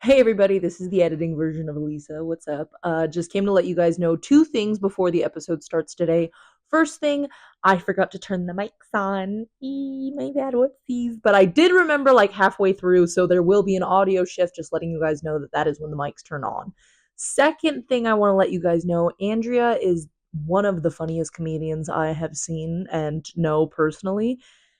Hey everybody, this is the editing version of Elisa. What's up? Just came to let you guys know two things before the episode starts today. First thing, I forgot to turn the mics on. My bad, whoopsies. But I did remember like halfway through, so there will be an audio shift, just letting you guys know that that is when the mics turn on. Second thing I want to let you guys know, Andrea is one of the funniest comedians I have seen and know personally.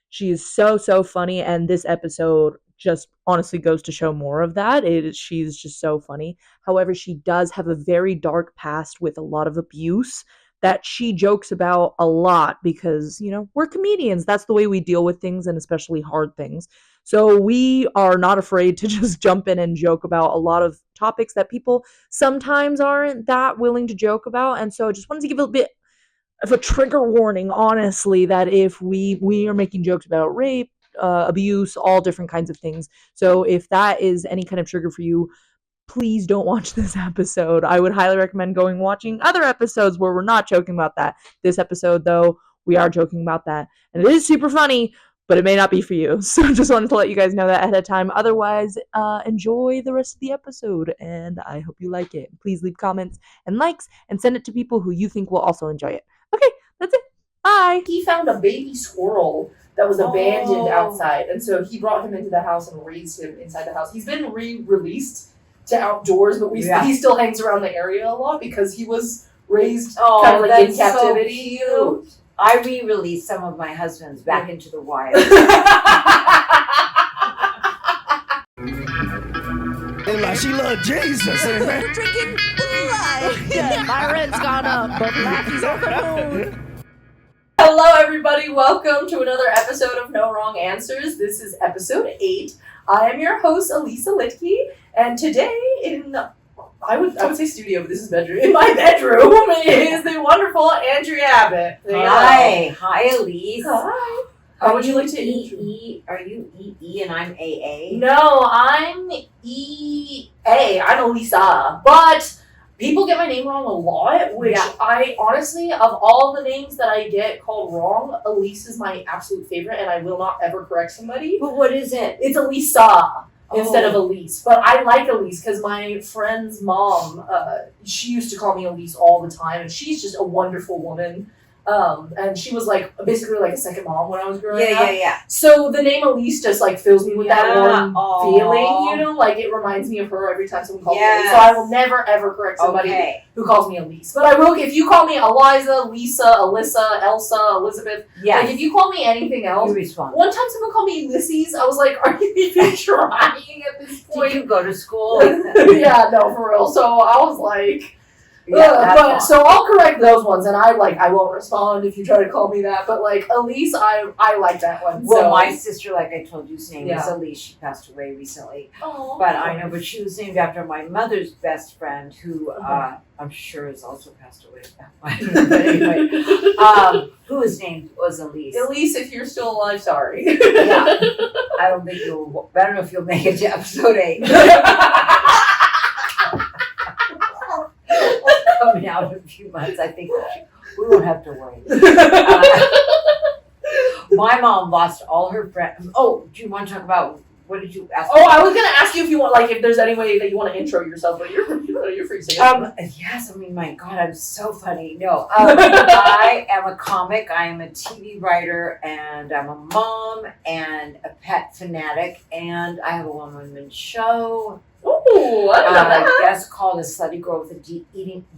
She is so funny, and this episode just honestly goes to show more of that. She's just so funny. However, she does have a very dark past with a lot of abuse that she jokes about a lot because, we're comedians. That's the way we deal with things, and especially hard things. So we are not afraid to just jump in and joke about a lot of topics that people sometimes aren't that willing to joke about. And so I just wanted to give a bit of a trigger warning, honestly, that if we are making jokes about rape, abuse, all different kinds of things. So if that is any kind of trigger for you, please don't watch this episode. I would highly recommend watching other episodes where we're not joking about that. This episode, though, we are joking about that, and it is super funny, but it may not be for you. So just wanted to let you guys know that ahead of time. Otherwise, enjoy the rest of the episode, and I hope you like it. Please leave comments and likes, and send it to people who you think will also enjoy it. Okay, that's it. Bye. He found a baby squirrel that was abandoned outside, and so he brought him into the house and raised him inside the house. He's been re-released to outdoors, but he still hangs around the area a lot because he was raised kind of like in captivity. So cute. I re-released some of my husbands back into the wild. And like she loved Jesus. Drinking blood. Yeah, my rent's gone up, but Blackie's on the moon. Hello, everybody. Welcome to another episode of No Wrong Answers. This is episode 8. I am your host, Elisa Litke, and today I would say studio, but this is bedroom. In my bedroom is the wonderful Andrea Abbate. Hi, Elise. Hi. How would you like to E? Are you EE and I'm AA? No, I'm EA. I'm Elisa, but people get my name wrong a lot, which I honestly, of all the names that I get called wrong, Elise is my absolute favorite, and I will not ever correct somebody. But what is it? It's Elisa instead of Elise. But I like Elise because my friend's mom, she used to call me Elise all the time, and she's just a wonderful woman. And she was like basically like a second mom when I was growing up. Yeah. So the name Elise just like fills me with that warm feeling, like it reminds me of her every time someone calls me Elise. So I will never ever correct somebody who calls me Elise. But I will, if you call me Eliza, Lisa, Alyssa, Elsa, Elizabeth, like if you call me anything else. You respond. One time someone called me Ulysses, I was like, are you even trying at this point? Did you go to school? Yeah, no, for real. So I was like, so I'll correct those ones, and I won't respond if you try to call me that. But like Elise, I like that one. Well, my sister, like I told you, her name is Elise. She passed away recently. Oh, but I know, but she was named after my mother's best friend, who I'm sure has also passed away. But anyway, who was named was Elise. Elise, if you're still alive, sorry. Yeah, I don't think you'll. I don't know if you'll make it to episode 8. Coming out in a few months, I think we won't have to worry. My mom lost all her friends. Oh, do you want to talk about, what did you ask? Oh, I was going to ask you if you want, if there's any way that you want to intro yourself, but you're free to say it. Yes, I mean, my God, I'm so funny. No, I am a comic, I am a TV writer, and I'm a mom, and a pet fanatic, and I have a one-woman show. Ooh, I don't know that. I guess called A Slutty Girl with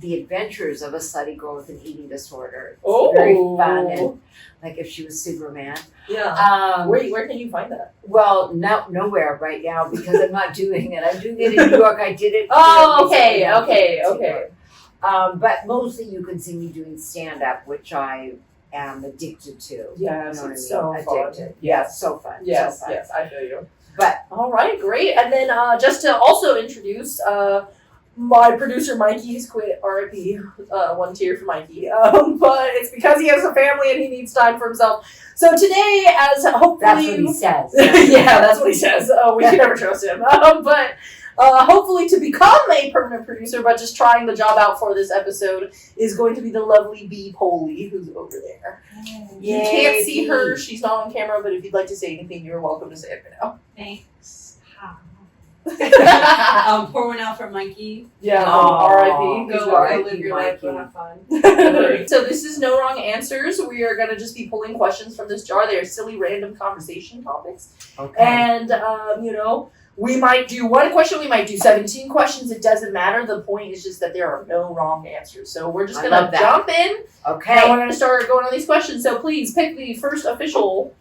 The Adventures of a Slutty Girl with an Eating Disorder. It's very fun, and like if she was Superman. Yeah. Where can you find that? Well, nowhere right now because I'm not doing it. I'm doing it in New York. I did it. Oh, okay. But mostly you can see me doing stand-up, which I am addicted to. Yes, you know it's so addicted. fun. Yeah, it's so fun. Yes, so fun. yes, I feel you. But all right, great. And then just to also introduce my producer Mikey has quit. R.I.P. One tear for Mikey. But it's because he has a family and he needs time for himself. So today, as hopefully that's what he says. Yeah, that's what he says. We can never trust him. But hopefully to become a permanent producer, but just trying the job out for this episode, is going to be the lovely Bee Poley, who's over there. You can't see her, she's not on camera, but if you'd like to say anything, you're welcome to say it right now. Thanks. Pour one out for Mikey. Yeah, Oh, R.I.P. Go R.I.P. live your life, Mikey. go have fun. So this is No Wrong Answers. We are going to just be pulling questions from this jar. They are silly, random conversation topics. Okay. And, we might do one question, we might do 17 questions. It doesn't matter. The point is just that there are no wrong answers. So we're just I going to love that. jump in. Okay. And we're going to start going on these questions. So please pick the first official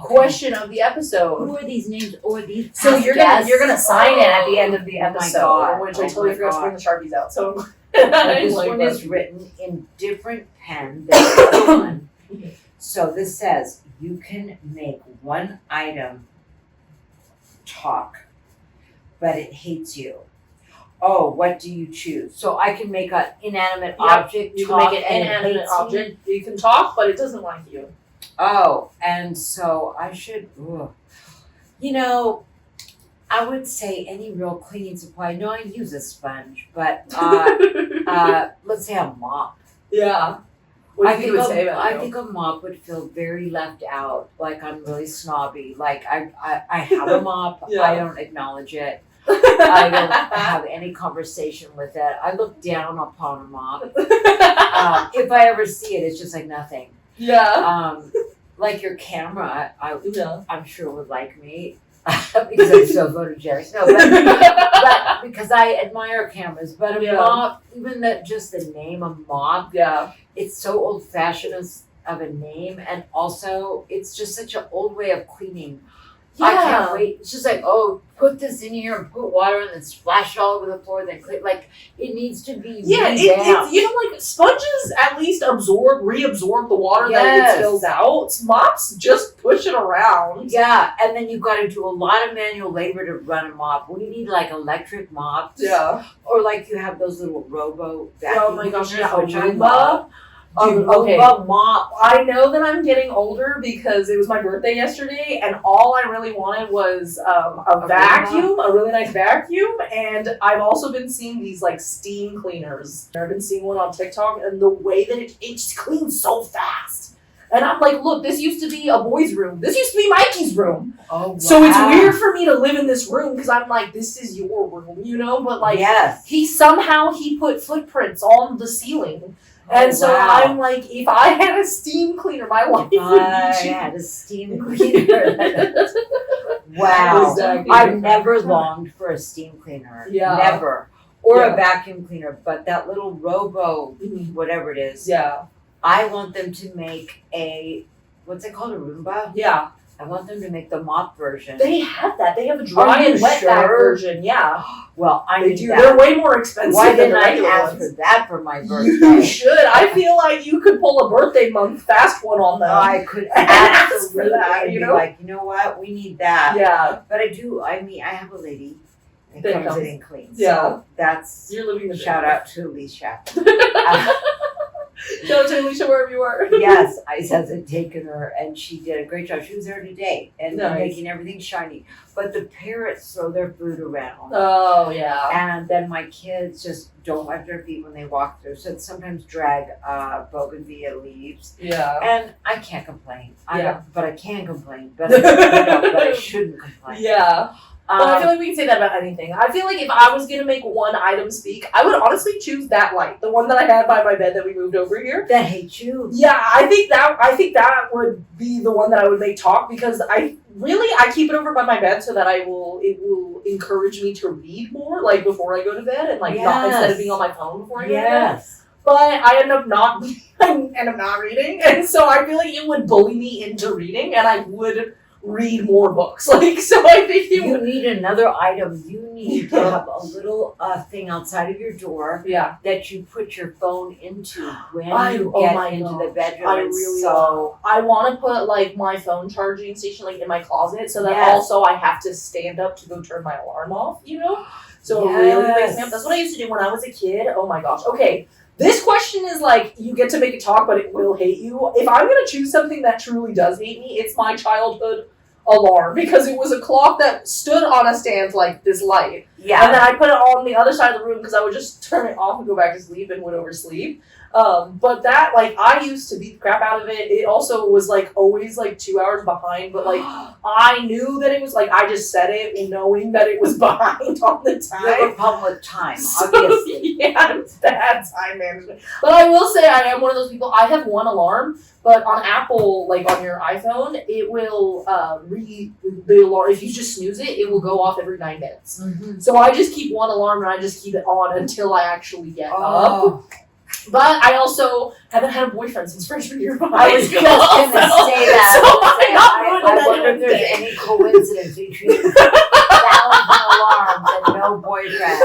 question of the episode. Who are these names or these? So past you're guests? gonna sign it at the end of the Oh my episode, God. which I Oh totally my forgot to God. bring the Sharpies out. So This one is written in different pen than the other one. So this says you can make one item talk, but it hates you. Oh, what do you choose? So I can make an inanimate object you can talk make an and it inanimate hates me? object. You can talk, but it doesn't like you. Oh, and so I should, I would say any real cleaning supply. No, I use a sponge, but let's say a mop. Yeah. What do you think it would say about I you? think a mop would feel very left out, like I'm really snobby. Like I have a mop, Yeah. I don't acknowledge it. I don't have any conversation with it. I look down upon a mop. If I ever see it, it's just like nothing. Yeah. Like your camera, Yeah. I'm sure would like me because I'm so photogenic. No, but because I admire cameras. But a Yeah. mop, even just the name of mop, Yeah. it's so old fashioned of a name, and also it's just such an old way of cleaning. I can't wait. It's just like, oh, put this in here and put water and then splash it all over the floor, then clean. Like it needs to be Yeah, revamped. like sponges at least reabsorb the water that Yes. it spills out. Mops just push it around. Yeah, and then you've got to do a lot of manual labor to run a mop. We need like electric mops. Yeah. Or like you have those little robo vacuum Oh my gosh, cleaners, yeah, which I Roomba. love. Dude, Okay. Roomba mop. I know that I'm getting older because it was my birthday yesterday, and all I really wanted was a vacuum, a really nice vacuum, and I've also been seeing these like steam cleaners. I've been seeing one on TikTok, and the way that it just cleans so fast. And I'm like, look, this used to be a boy's room. This used to be Mikey's room. Oh, wow. So it's weird for me to live in this room because I'm like, this is your room, But like, yes. he put footprints on the ceiling. And so wow. I'm like, if I had a steam cleaner, my life would be I cheap. had a steam cleaner. Wow. Exactly. I've never longed for a steam cleaner. Yeah. Never. Or Yeah. a vacuum cleaner, but that little robo, Mhm. whatever it is, Yeah. I want them to make what's it called, a Roomba? Yeah. I want them to make the mop version. They have that. They have a dry Are you and wet back sure? version. Yeah. Well, I They need do. that. They're way more expensive Why than didn't the I regular ask ones. for that for my You birthday? should. I feel like you could pull a birthday month fast one on them. I could Ask absolutely for that, be you know? like, you know what, we need that. Yeah. But I have a lady that That comes comes. in and cleans. Yeah. So that's You're living the shout dream. out to Elisa. Shout out to Alicia wherever you are. Yes, I hasn't taken her, and she did a great job. She was there today and Nice. making everything shiny. But the parrots throw their food around. Oh yeah. And then my kids just don't wipe their feet when they walk through. So it's sometimes drag bougainvillea leaves. Yeah. And I can't complain. Yeah. But I can complain. But I shouldn't complain. Yeah. But I Um, feel like we can say that about anything. I feel like if I was gonna make one item speak, I would honestly choose that light, the one that I had by my bed that we moved over here. that hate you. Yeah, I think that would be the one that I would make talk because I keep it over by my bed so that it will encourage me to read more, like before I go to bed and not instead of being on my phone before I go to bed. Yes. But I end up not reading, and so I feel like it would bully me into reading, and I would read more books. So I think You need another item. You need to Yeah. have a little thing outside of your door yeah. that you put your phone into when you Oh get my into the gosh, bedroom. I It's really so I want to put my phone charging station in my closet so that Yes. also I have to stand up to go turn my alarm off. So it really wakes me up. Yes. That's what I used to do when I was a kid. Oh my gosh. Okay. This question is you get to make it talk, but it will hate you. If I'm gonna choose something that truly does hate me, it's my childhood alarm because it was a clock that stood on a stand like this light. Yeah. And then I put it on the other side of the room because I would just turn it off and go back to sleep and would oversleep. But that, like, I used to beat the crap out of it. It also was, like, always, like, 2 hours behind. But, like, I knew that it was, like, I just said it knowing that it was behind on the time. The Republic time, obviously. Yeah, it's bad time management. But I will say I am one of those people, I have one alarm, but on Apple, like, on your iPhone, it will read the alarm. If you just snooze it, it will go off every 9 minutes. Mm-hmm. So I just keep one alarm and I just keep it on until I actually get up. Oh. But I also haven't had a boyfriend since freshman year of high I was school. just going to say that. So I'm not ruining I wonder if there's any coincidence between 1,000 alarms and no boyfriend,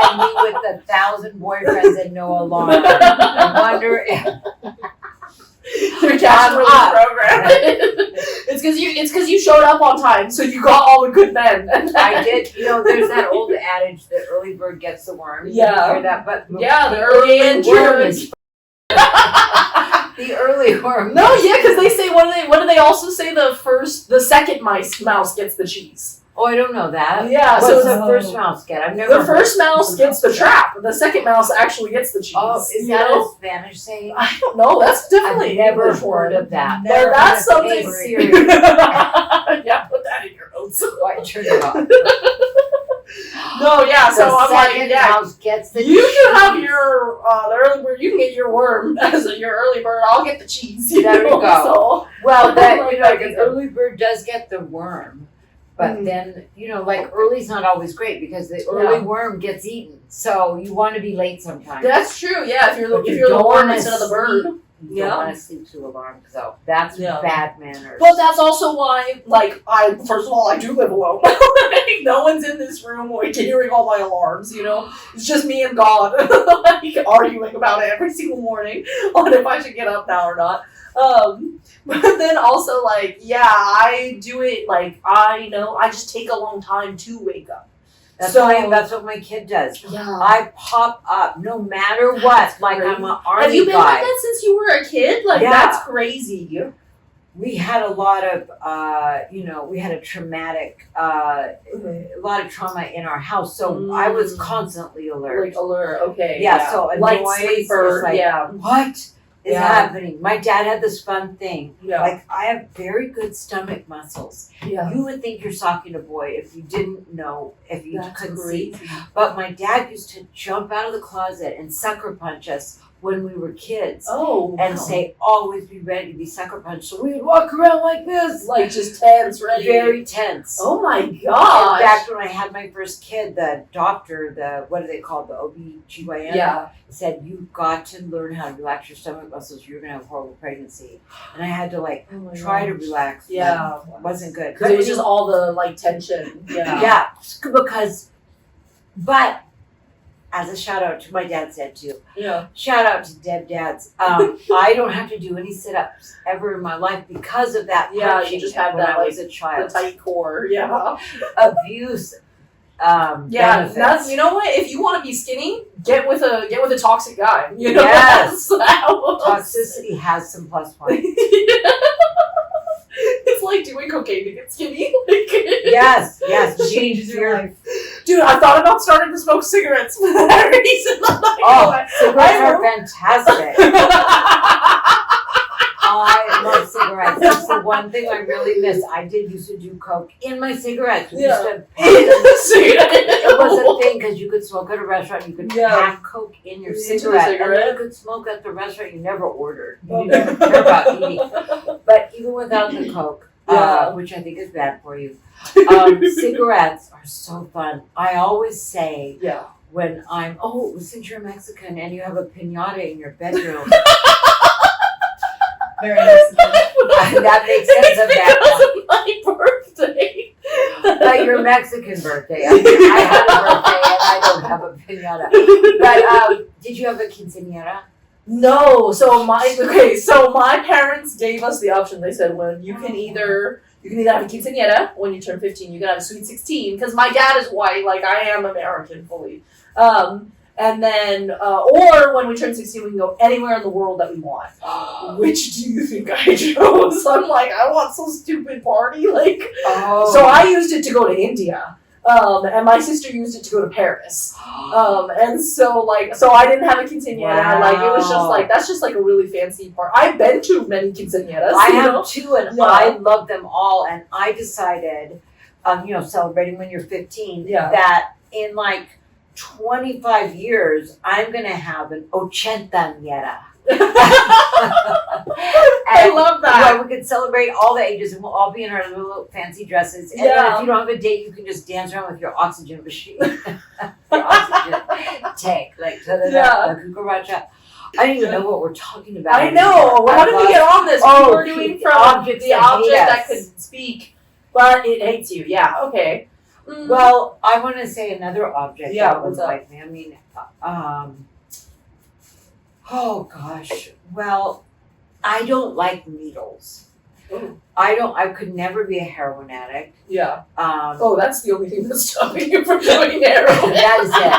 and me with 1,000 boyfriends and no alarm. I wonder if... Through cashier program. It's because you showed up on time, so you got all the good men. I did. You know, there's that old adage that early bird gets the worm. Yeah. You hear that? But Yeah, the early worm is the early worm. No, yeah, because they say what do they also say? The second mouse gets the cheese. Oh, I don't know that. Yeah, What's so the first mouse get? I've never. The first mouse gets the trap. The second mouse actually gets the cheese. Oh, is that a Spanish saying? I don't know. That's definitely I've never English heard one. of that. But that's something serious. Yeah, put that in your notes. Why turn it off? No, yeah. So The I'm like, second yeah. mouse gets the You cheese. can have your the early bird. You can get your worm as your early bird. I'll get the cheese. There you know, go. So. Well, that Like you know, that the is early bird does get the worm, but Mm. then you know, like early's not always great because the early Yeah. worm gets eaten. So you want to be late sometimes. That's true. Yeah, if you're But the you don't worm wanna instead of the bird. You Yeah. don't want to sleep through alarm, so that's Yeah. bad manners. But that's also why, like, first of all, I do live alone. No one's in this room hearing all my alarms, you know? It's just me and God, like, arguing about it every single morning on if I should get up now or not. But then also, like, yeah, I do it, like, I just take a long time to wake up. That's what my kid does. Yeah. I pop up no matter what. Like I'm an army Have you been guy. like that since you were a kid? Like, Yeah. that's crazy. We had a lot of, we had a traumatic, a lot of trauma in our house. So I was constantly alert. Like, alert, okay. Yeah, so a light noise sleeper, is like, yeah. what is Yeah. happening? My dad had this fun thing. Yeah. Like, I have very good stomach muscles. Yeah. You would think you're stalking a boy if you didn't know, if you That's couldn't crazy. see. But my dad used to jump out of the closet and sucker punch us when we were kids. Oh, And wow. say, always be ready to be sucker punched. So we would walk around like this. like, just tense, ready. Very tense. Oh my In gosh. fact, when I had my first kid, the doctor, what do they call it, the OB-GYN, Yeah. said, you've got to learn how to relax your stomach muscles. You're going to have a horrible pregnancy. And I had to, like, Oh my try to gosh. relax. Yeah. But it wasn't good. Because it was just all the, like, tension. Yeah. Yeah, but as a shout out to my dad's dad too. Yeah. Shout out to dead dads. I don't have to do any sit-ups ever in my life because of that. Yeah, you punching just have when that, I was like, a child. The tight core. Yeah. Abuse. Yeah, benefits. that's, you know what? If you want to be skinny, get with a toxic guy. You know, Yes. That's how Toxicity has some plus points. It's like doing cocaine to get skinny. Like, Yes. Changes your life. Dude, I thought about starting to smoke cigarettes for that reason. I'm like, Oh, cigarettes I are fantastic. I love cigarettes. That's the one thing I really miss. I did used to do coke in my cigarettes. We used to It was a thing because you could smoke at a restaurant. You could Yeah. pack coke in your Into the cigarette, and cigarette. then you could smoke at the restaurant. You never ordered. You didn't care about eating. But even without the coke, Yeah. which I think is bad for you, cigarettes are so fun. I always say Yeah. when since you're Mexican and you have a piñata in your bedroom, Very nice. that makes sense of that. My birthday. But your Mexican birthday. I had a birthday and I don't have a piñata. But did you have a quinceañera? No, so my parents gave us the option. They said, well, you can either have a quinceañera when you turn 15, you can have a sweet 16, because my dad is white, like I am American fully. And then, or when we turn 16, we can go anywhere in the world that we want. Which do you think I chose? I'm like, I want some stupid party. Like, so I used it to go to India. And my sister used it to go to Paris. And so I didn't have a quinceañera. Wow. Like, it was just like, that's just like a really fancy part. I've been to many quinceañeras. I have two, and I love them all. And I decided, celebrating when you're 15, that in like 25 years, I'm going to have an ochentanera. I love that. We could celebrate all the ages, and we'll all be in our little fancy dresses. And then if you don't have a date, you can just dance around with your oxygen machine, your oxygen tank, like the cucaracha. I don't even know what we're talking about. I know. Well, how did we get on this? We were doing from object that could speak, but it hates you. Yeah. Okay. Well, I want to say another object that was like me. I mean, oh gosh. Well, I don't like needles. Ooh. I could never be a heroin addict. Yeah. That's the only thing that's stopping you from doing heroin. That is it.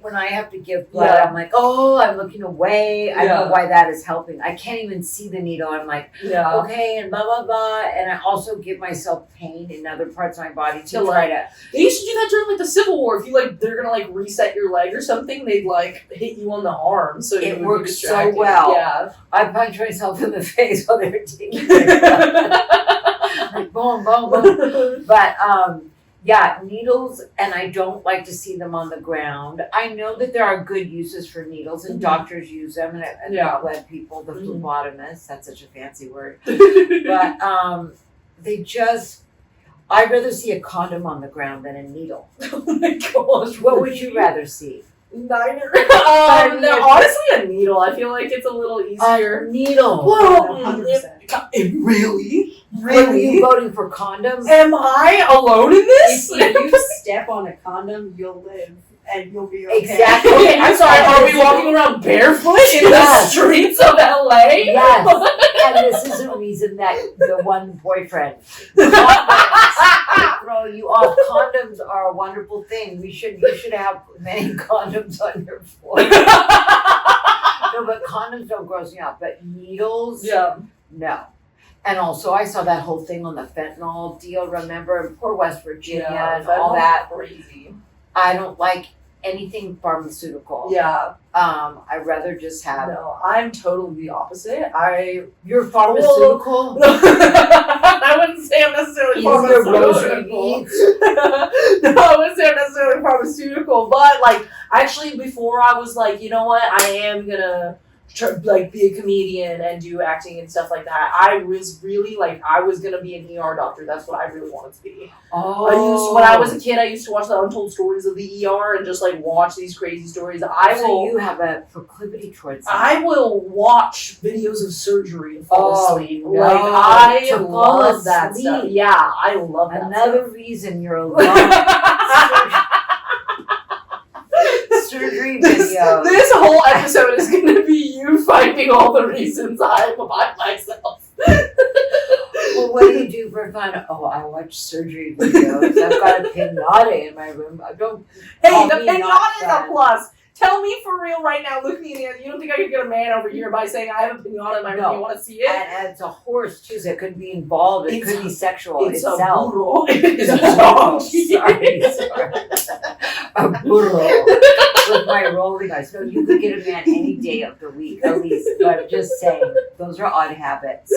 When I have to give blood, I'm like, I'm looking away. I don't know why that is helping. I can't even see the needle. I'm like, okay, and blah blah blah. And I also give myself pain in other parts of my body to try to. They used to do that during like the Civil War. If you they're gonna reset your leg or something, they'd hit you on the arm. So it works so well. Yeah. I punched myself in the face while they were taking it. Like boom, boom, boom. But needles, and I don't like to see them on the ground. I know that there are good uses for needles, and doctors use them, and blood people, the phlebotomists, that's such a fancy word. But I'd rather see a condom on the ground than a needle. Oh my gosh. What would you rather see? Neither. Honestly, a needle. I feel like it's a little easier. A needle. Well, 100%. Really? Are you voting for condoms? Am I alone in this? If you step on a condom, you'll live and you'll be okay. Exactly. Okay, I'm sorry. Are we walking around barefoot in the streets of LA? Yes. And this is a reason that the one boyfriend throw you off. Condoms are a wonderful thing. You should have many condoms on your floor. No, but condoms don't gross me out. But needles, no. And also, I saw that whole thing on the fentanyl deal. Remember, in poor West Virginia and all that. Crazy. I don't like anything pharmaceutical. Yeah. I'd rather just have. No, I'm totally the opposite. You're pharmaceutical? I wouldn't say I'm necessarily pharmaceutical. No, I wouldn't say I'm necessarily pharmaceutical, but actually before I was like, you know what, I am gonna be a comedian and do acting and stuff like that. I was really I was gonna be an ER doctor. That's what I really wanted to be. When I was a kid, I used to watch the Untold Stories of the ER and just watch these crazy stories. You have a proclivity towards that. I will watch videos of surgery and fall asleep. No. I love that stuff. Yeah, I love that. Another reason you're alone. Surgery videos. This whole episode is going to be you finding all the reasons I'm by myself. Well, what do you do for fun? Oh, I watch surgery videos. I've got a pinata in my room. Hey, the pinata is a plus. Tell me for real right now, look me in the eye. You don't think I could get a man over here by saying I have a pinata in my room? You want to see it? And it's a horse too, so it could be involved. It could be sexual it's itself. A burro. It's a dog. Sorry. A burro with my rolling eyes. No, you could get a man any day of the week, at least. But I'm just saying, those are odd habits.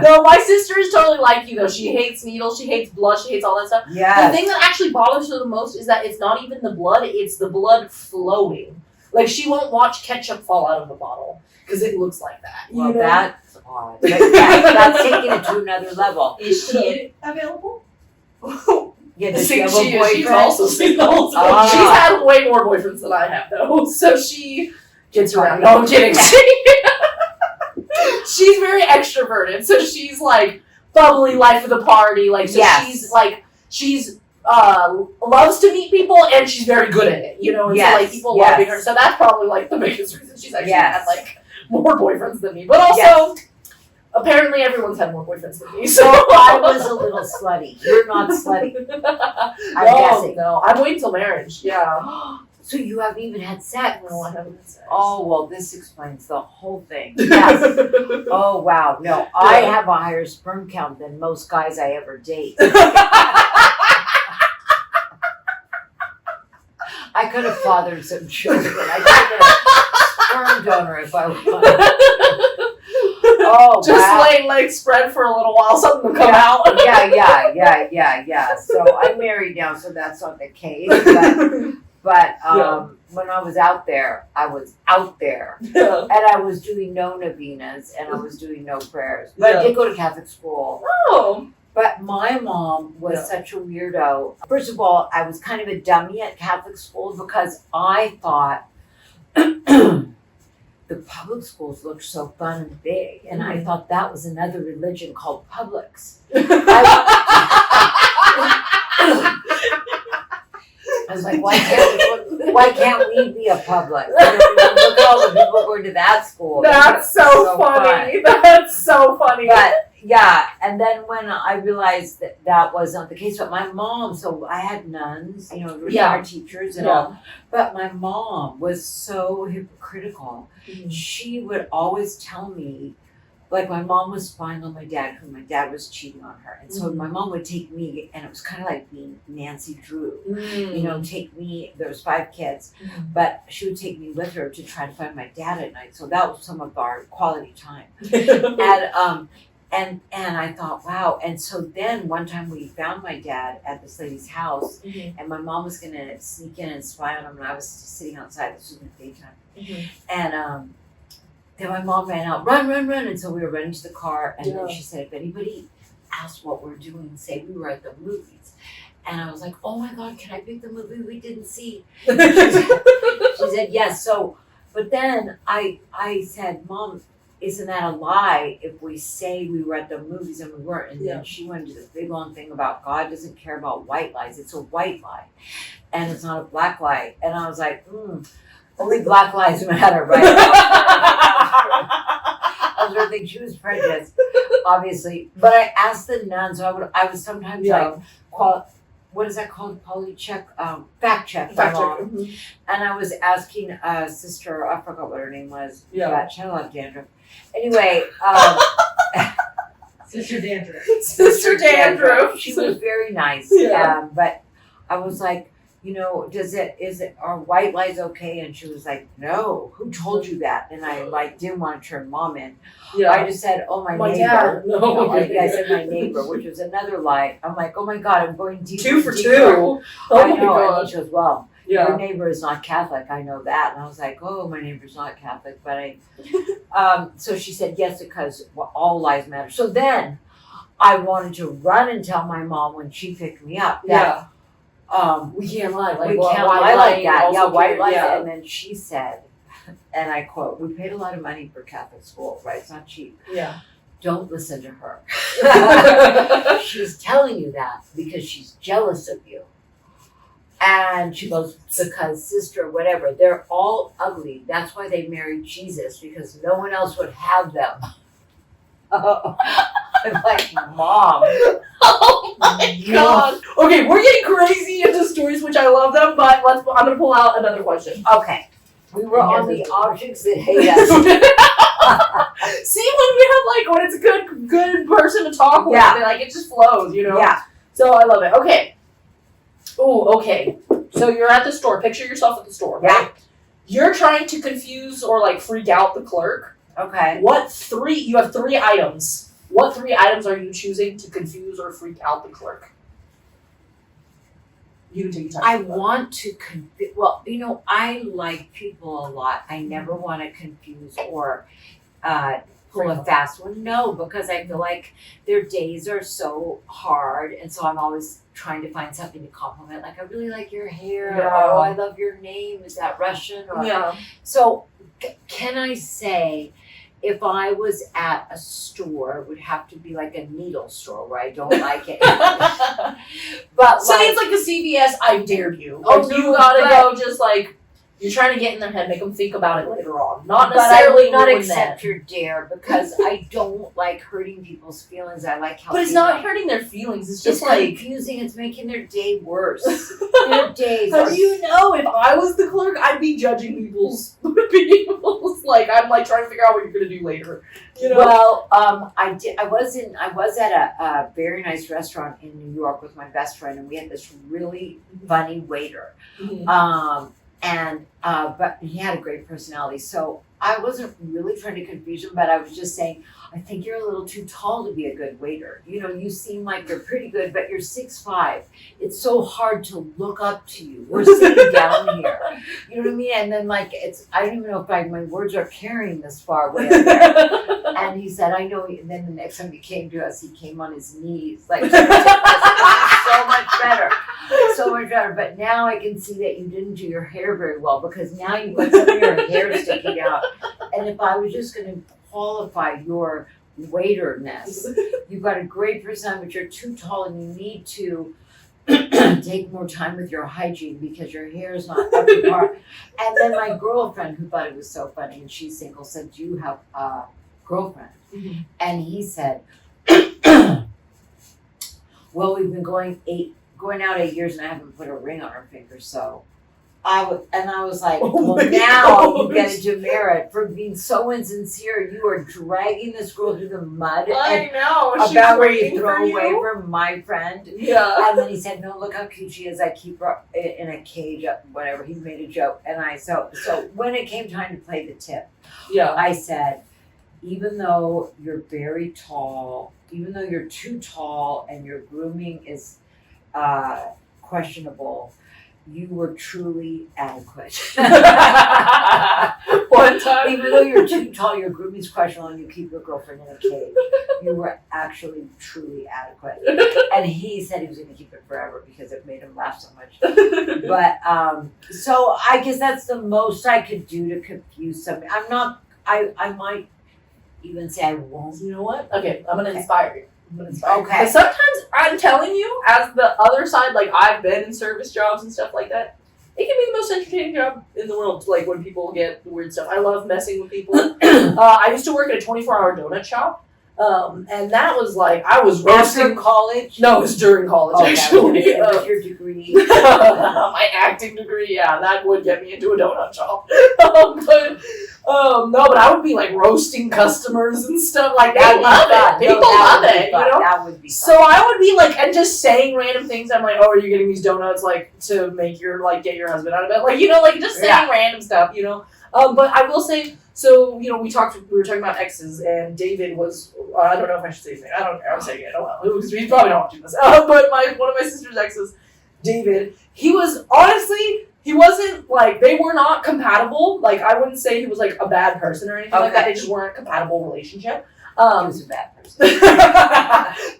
No, my sister is totally like you though. She hates needles, she hates blood, she hates all that stuff. Yeah. The thing that actually bothers her the most is that it's not even the blood, it's the blood flowing. She won't watch ketchup fall out of the bottle because it looks like that. Well, that's odd. But that's taking it to another level. Is she available? Yeah, does she have a boyfriend? She's also single. She's had way more boyfriends than I have though, so she gets around. No, I'm kidding. She's very extroverted, so she's bubbly, life of the party. She's loves to meet people, and she's very good at it. And so people loving her. So that's probably the biggest reason she's actually had more boyfriends than me. But also, Apparently, everyone's had more boyfriends than me. So I was a little slutty. You're not slutty. I'm guessing. No, I'm waiting till marriage. Yeah. So you haven't even had sex? No, I haven't had sex. Oh, well, this explains the whole thing. Yes. Oh, wow. No, I have a higher sperm count than most guys I ever date. I could have fathered some children. I could have been a sperm donor if I wanted. Oh, Just wow. laying legs spread for a little while, something will come out. Yeah. So I'm married now, so that's not the case. But when I was out there, I was out there. Yeah. And I was doing no novenas and I was doing no prayers. But I did go to Catholic school. Oh. But my mom was such a weirdo. First of all, I was kind of a dummy at Catholic school because I thought the public schools looked so fun and big. And I thought that was another religion called Publix. I was like, why can't we be a public? Look at all the people going to that school. That's so funny. Fun. That's so funny. But yeah, and then when I realized that was not the case, but my mom, so I had nuns, retired teachers and all, but my mom was so hypocritical. Mm-hmm. She would always tell me, like my mom was spying on my dad, because my dad was cheating on her. And so my mom would take me, and it was kind of like being Nancy Drew, take me, there was 5 kids, but she would take me with her to try to find my dad at night. So that was some of our quality time. And I thought, wow. And so then one time we found my dad at this lady's house, and my mom was going to sneak in and spy on him, and I was just sitting outside. This was in the daytime. And then my mom ran out, run. And so we were running to the car, and then she said, if anybody asks what we're doing, say we were at the movies. And I was like, oh my God, can I pick the movie we didn't see? She said, yes. So, but then I said, Mom, isn't that a lie if we say we were at the movies and we weren't? And then she went into this big long thing about God doesn't care about white lies. It's a white lie. And it's not a black lie. And I was like, only black lives matter, right? I was really thinking she was prejudiced, obviously. But I asked the nuns, so I was sometimes like, what is that called? Polycheck, fact check. And I was asking a sister, I forgot what her name was. Yeah. She had a lot of dandruff. Anyway, Sister Dandruff. Sister Dandruff. She was very nice. But I was like, are white lies okay? And she was like, no, who told you that? And I didn't want to turn Mom in. Yeah. I just said, oh, my neighbor. Dad. No. I said my neighbor, which was another lie. I'm like, oh my God, I'm going deep. 2 for 2. Oh I know. God. And she goes, well, your neighbor is not Catholic. I know that. And I was like, oh, my neighbor's not Catholic. But so she said, yes, because all lies matter. So then I wanted to run and tell my mom when she picked me up that we can't lie. We can't lie like that. Yeah, white lies. And then she said, and I quote, we paid a lot of money for Catholic school, right? It's not cheap. Yeah. Don't listen to her. She's telling you that because she's jealous of you. And she goes, because sister, whatever, they're all ugly. That's why they married Jesus, because no one else would have them. I'm like, Mom. Oh my God. Okay, we're getting crazy into stories, which I love them, but I'm going to pull out another question. Okay. We were on the objects that hate us. See, when it's a good person to talk with, it just flows, Yeah. So I love it. Okay. Oh, okay. So you're at the store. Picture yourself at the store, right? You're trying to confuse or freak out the clerk. Okay. You have 3 items. What 3 items are you choosing to confuse or freak out the clerk? You can take your time. I want to confuse. Well, I like people a lot. I never want to confuse or pull a fast one. No, because I feel like their days are so hard, and so I'm always trying to find something to compliment. Like, I really like your hair. Yeah. Oh, I love your name. Is that Russian? Or, So, can I say, if I was at a store, it would have to be like a needle store where I don't like it. But say it's like a CVS, I dare you. Oh, you gotta go just You're trying to get in their head, make them think about it later on. Not But I necessarily would not ruin accept them. your dare because I don't like hurting people's feelings. I like helping But it's not them. hurting their feelings. It's It's just like, confusing. It's making their day worse. Their days how are do you know? If I was the clerk, I'd be judging people's like I'm like trying to figure out what you're gonna do later. You know? Well, I did. I was at a very nice restaurant in New York with my best friend, and we had this really funny waiter. Mhm. But he had a great personality. So I wasn't really trying to confuse him, but I was just saying, I think you're a little too tall to be a good waiter. You know, you seem like you're pretty good, but you're 6'5". It's so hard to look up to you. We're sitting down here. You know what I mean? And then I don't even know if my words are carrying this far way up there. And he said, I know. And then the next time he came to us, he came on his knees. Like, so much better. So much better. But now I can see that you didn't do your hair very well because now you've got some of your hair sticking out. And if I was just going to qualify your waiterness, you've got a great personality, but you're too tall and you need to take more time with your hygiene because your hair is not up to par. And then my girlfriend, who thought it was so funny, and she's single, said, do you have a girlfriend? Mm-hmm. And he said, well, we've been going out 8 years and I haven't put a ring on her finger, so I was like, Oh well, my now gosh. you get a demerit for being so insincere. You are dragging this girl through the mud I know. She's about where waiting you throw for away you. from my friend. Yeah. And then he said, no, look how cute she is. I keep her in a cage, whatever. He made a joke. And so when it came time to play the tip, Yeah. I said, even though you're very tall, even though you're too tall and your grooming is questionable, you were truly adequate. One time. Even though you're too tall, your grooming's questionable, and you keep your girlfriend in a cage, you were actually truly adequate. And he said he was going to keep it forever because it made him laugh so much. But so I guess that's the most I could do to confuse somebody. I might even say I won't. You know what? Okay, I'm gonna Okay. inspire you. Okay. But sometimes I'm telling you, as the other side, like I've been in service jobs and stuff like that. It can be the most entertaining job in the world. Like when people get weird stuff. I love messing with people. I used to work at a 24-hour donut shop, and that was like I was After roasting. college? No, it was during college actually. With your degree. My acting degree, yeah, that would get me into a donut shop. But I would be like roasting customers and stuff like that. Love it. People love it, you know. That would be fun. So I would be like, and just saying random things. I'm like, oh, are you getting these donuts like to make your get your husband out of bed? Like, you know, like just saying random stuff, you know. But I will say, so you know, we were talking about exes, and David was, I don't know if I should say his name. I don't care. I'm saying it. Oh well, he probably don't want to do this. But one of my sister's exes, David, he was honestly. He wasn't like, they were not compatible. Like, I wouldn't say he was like a bad person or anything like that. They just weren't a compatible relationship. He was a bad person.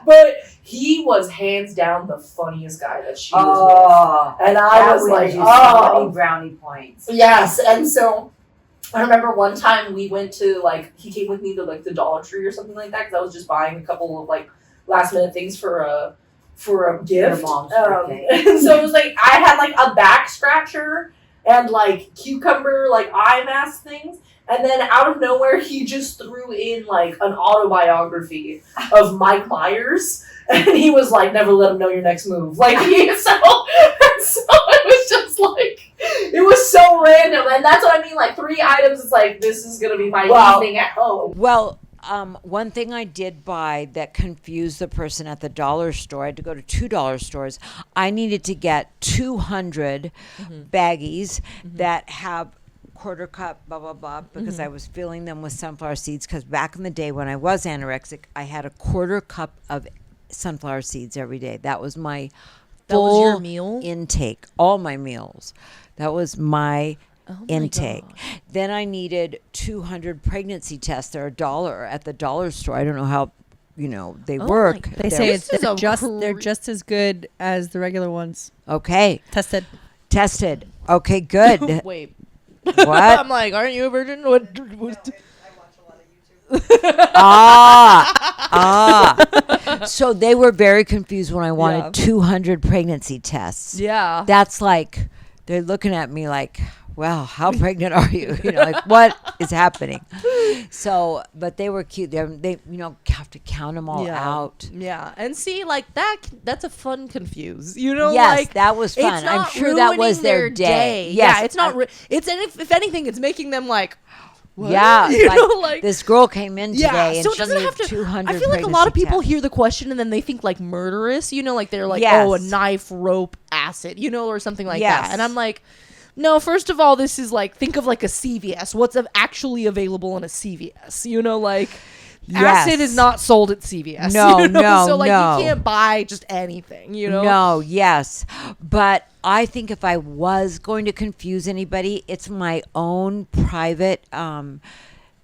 But he was hands down the funniest guy that she was with. And I was like, so many brownie points. Yes. And so I remember one time we went to like, he came with me to like the Dollar Tree or something like that because I was just buying a couple of like last minute things for a gift. Your mom's birthday. And so it was like I had like a back scratcher and like cucumber like eye mask things, and then out of nowhere he just threw in like an autobiography of Mike Myers, and he was like, never let him know your next move. Like so it was just like it was so random, and that's what I mean, like 3 items, it's like this is gonna be my evening at home. Well, one thing I did buy that confused the person at the dollar store, I had to go to $2 stores. I needed to get 200 baggies that have quarter cup, blah, blah, blah, because I was filling them with sunflower seeds. Because back in the day when I was anorexic, I had a quarter cup of sunflower seeds every day. That was my full was your meal? intake, all my meals. That was my intake. gosh. Then I needed 200 pregnancy tests. They're $1 at the dollar store. I don't know how, they work. They say This is a they're just as good as the regular ones. Okay. Tested. Okay, good. Wait. What? I'm like, aren't you a virgin? What? So they were very confused when I wanted 200 pregnancy tests. Yeah. That's like, they're looking at me like, well, how pregnant are you? Like what is happening? So, but they were cute. They have to count them all out. Yeah, and see, like that's a fun confuse. Yes, like that was fun. it's I'm not sure that was ruining their day. Yes, yeah, it's not. It's and if anything, it's making them like. What? Yeah, like this girl came in today and so it she doesn't needed have to. 200 I feel like a lot of people pregnancy hear the question and then they think like murderous. Like they're like, Yes. oh, a knife, rope, acid, or something like Yes. that. And I'm like, no. First of all, this is like think of like a CVS. What's actually available in a CVS? Like. Yes. Acid is not sold at CVS. No, no, So like no. you can't buy just anything. No, yes. But I think if I was going to confuse anybody, it's my own private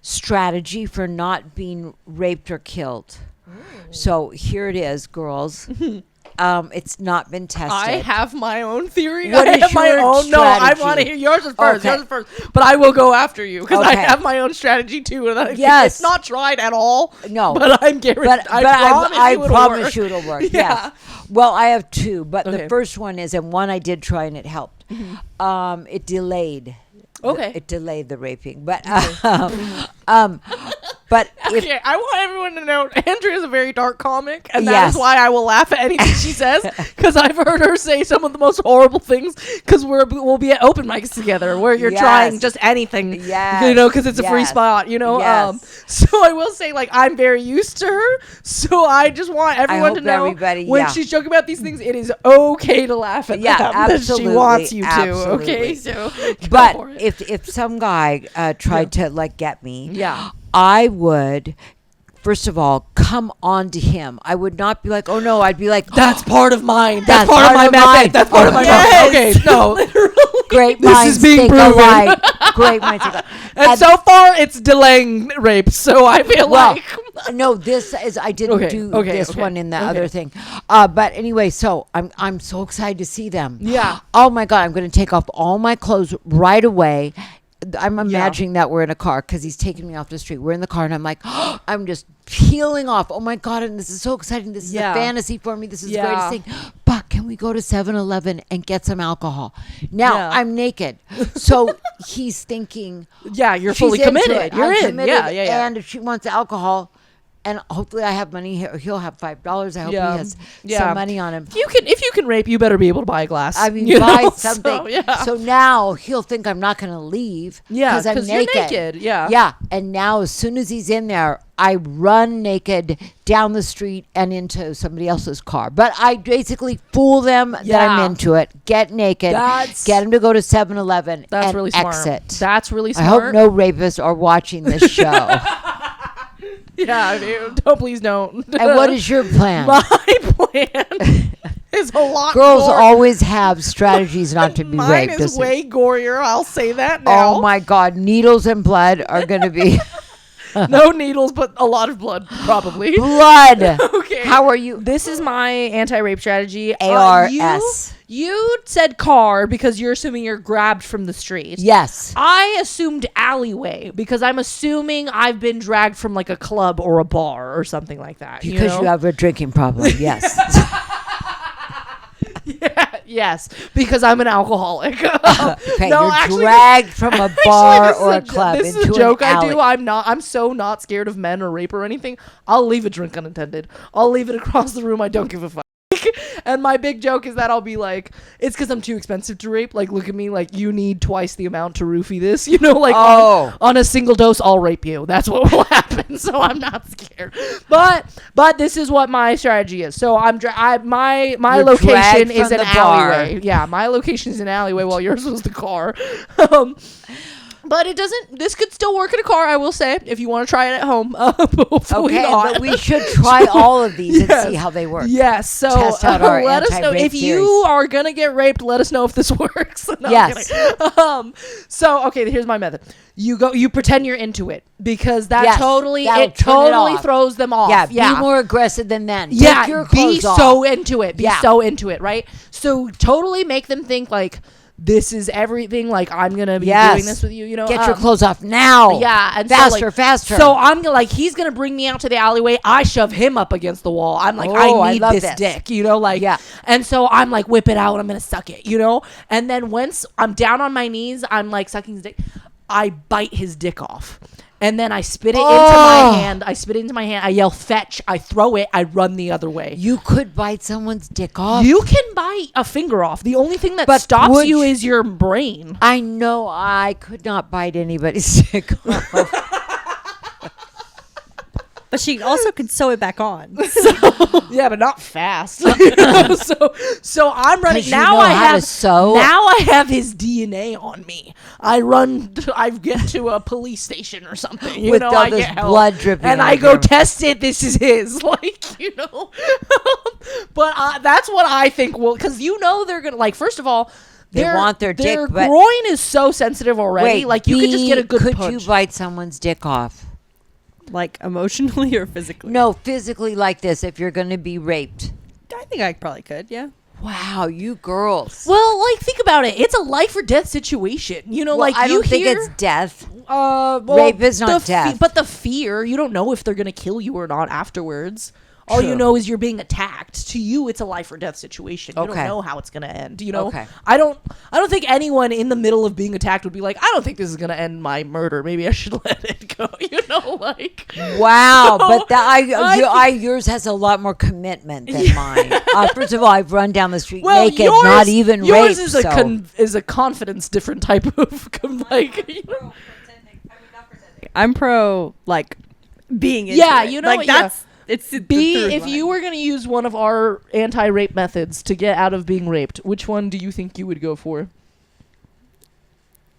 strategy for not being raped or killed. So here it is, girls. It's not been tested. I have my own theory. What I is have my your own. No, I strategy? want to hear yours is first. Okay. Yours is first. But I will go after you because I Okay. have my own strategy too. And I think Yes. it's not tried at all. No. but I'm guaranteed. But I promise you it'll work. Yeah. Yes. Well, I have two, but Okay. the first one is, and one I did try and it helped. It delayed. Okay. It delayed the raping, but but if Okay, I want everyone to know Andrea's a very dark comic, and that Yes. is why I will laugh at anything she says, because I've heard her say some of the most horrible things, because we'll be at open mics together, where you're Yes. trying just anything, Yes. because it's a free Yes. spot, Yes. So I will say, like, I'm very used to her, so I just want everyone hope to know, everybody- when yeah. she's joking about these things, it is okay to laugh at Yeah, them, that she absolutely, wants you to, absolutely. okay? So, go but for it. if some guy tried to like get me, Yeah. I would. First of all, come on to him. I would not be like, oh no. I'd be like, That's part of mine. That's That's part of part my of method. mine. That's part of my Yes. method. Okay, no. great This is minds being think proven. alike. Great minds think alike. And so far, it's delaying rape. So I feel Well, like no, this is I didn't Okay, do okay, this okay, one in the okay. other thing. But anyway, so I'm so excited to see them. Yeah. Oh my God, I'm going to take off all my clothes right away. I'm imagining that we're in a car because he's taking me off the street. We're in the car and I'm like, I'm just peeling off. Oh my God, and this is so exciting. This is Yeah. a fantasy for me. This is Yeah. the greatest thing. But can we go to 7-Eleven and get some alcohol? Now Yeah. I'm naked. So he's thinking, yeah, you're she's fully into committed. it. You're I'm in. committed, Yeah, yeah, yeah. And if she wants alcohol, and hopefully I have money. He'll have $5. I hope Yeah. he has Yeah. some money on him. If you can rape, you better be able to buy a glass. I mean, you buy know? something. So, yeah. So now he'll think I'm not going to leave. Yeah, I'm 'cause you're naked, yeah. Yeah. And now, as soon as he's in there, I run naked down the street and into somebody else's car. But I basically fool them that Yeah. I'm into it. Get naked. That's- Get him to go to 7-Eleven That's and really smart. exit. That's really I smart. hope no rapists are watching this show. Yeah, I mean, please don't. And what is your plan? my plan? Is a lot. Girls more. always have strategies not to be Mine raped. is doesn't it? way gorier. I'll say that now. Oh my God, needles and blood are going to be No needles, but a lot of blood, probably. blood. Okay. How are you? This is my anti-rape strategy. ARS. You said car because you're assuming you're grabbed from the street. Yes. I assumed alleyway because I'm assuming I've been dragged from like a club or a bar or something like that. Because you have a drinking problem. Yes. Yeah, yes, because I'm an alcoholic. Okay, No, you're actually, dragged from a bar this is or a club This into is a joke an I alley. do. I'm so not scared of men or rape or anything. I'll leave a drink unattended. I'll leave it across the room. I don't give a fuck. And my big joke is that I'll be like, it's because I'm too expensive to rape. Like, look at me. Like, you need twice the amount to roofie this. Like, Oh. on a single dose, I'll rape you. That's what will happen. So I'm not scared. But this is what my strategy is. So my You're location dragged is from an the bar. alleyway. Yeah, my location is an alleyway while yours was the car. But it doesn't. This could still work in a car, I will say, if you want to try it at home. Hopefully Okay, not. but we should try all of these Yes. and see how they work. Yes, so Test out our let us know anti-rape if you theories. are gonna get raped. Let us know if this works. No, I'm Yes. kidding. So okay, here's my method. You pretend you're into it because that Yes, totally that'll turn it totally off. throws them off. Yeah, be more aggressive than men. Yeah, Take your be clothes off. so into it. Be Yeah. so into it, right? So totally make them think like this is everything. Like, I'm going to be Yes. doing this with you, you know. Get your clothes off now. Yeah. And Faster. So I'm gonna, like, he's going to bring me out to the alleyway. I shove him up against the wall. I'm like, Oh, I need love this dick, you know, like, Yeah. And so I'm like, whip it out. I'm going to suck it, you know. And then once I'm down on my knees, I'm like sucking his dick. I bite his dick off. And then I spit it into my hand. I yell, fetch. I throw it. I run the other way. You could bite someone's dick off. You can bite a finger off. The only thing that But stops would you you- is your brain. I know I could not bite anybody's dick off. But she also could sew it back on. Yeah, but not fast. so I'm running. 'Cause you Now know I how have to sew. Now I have his DNA on me. I get to a police station or something. You With know, all I this get help. blood dripping and out I go here. test it. This is his, like, you know. But that's what I think. Well, because you know they're gonna, like, first of all. They want their dick, Their but- groin is so sensitive already. Like, you could just get a good Could punch. you bite someone's dick off? Like emotionally or physically? No, physically like this. If you're going to be raped. I think I probably could, yeah. Wow, you girls. Well, like, think about it. It's a life or death situation. You know, Well, like, I you don't think hear, it's death. well, Rape is not the death. but the fear, you don't know if they're gonna kill you or not afterwards. All you True. know is you're being attacked. To you, it's a life or death situation. You Okay. don't know how it's gonna end. You know, Okay. I don't think anyone in the middle of being attacked would be like, I don't think this is gonna end my murder. Maybe I should let it go. You know, like. Wow, So, but I yours has a lot more commitment than mine. First of all, I've run down the street Well, naked, yours, not even yours raped. is a so. is a confidence different type of like. You know? I'm pro, like, being into Yeah, it. you know like, what, yeah. that's, it's the B, third if line. you were going to use one of our anti-rape methods to get out of being raped, which one do you think you would go for?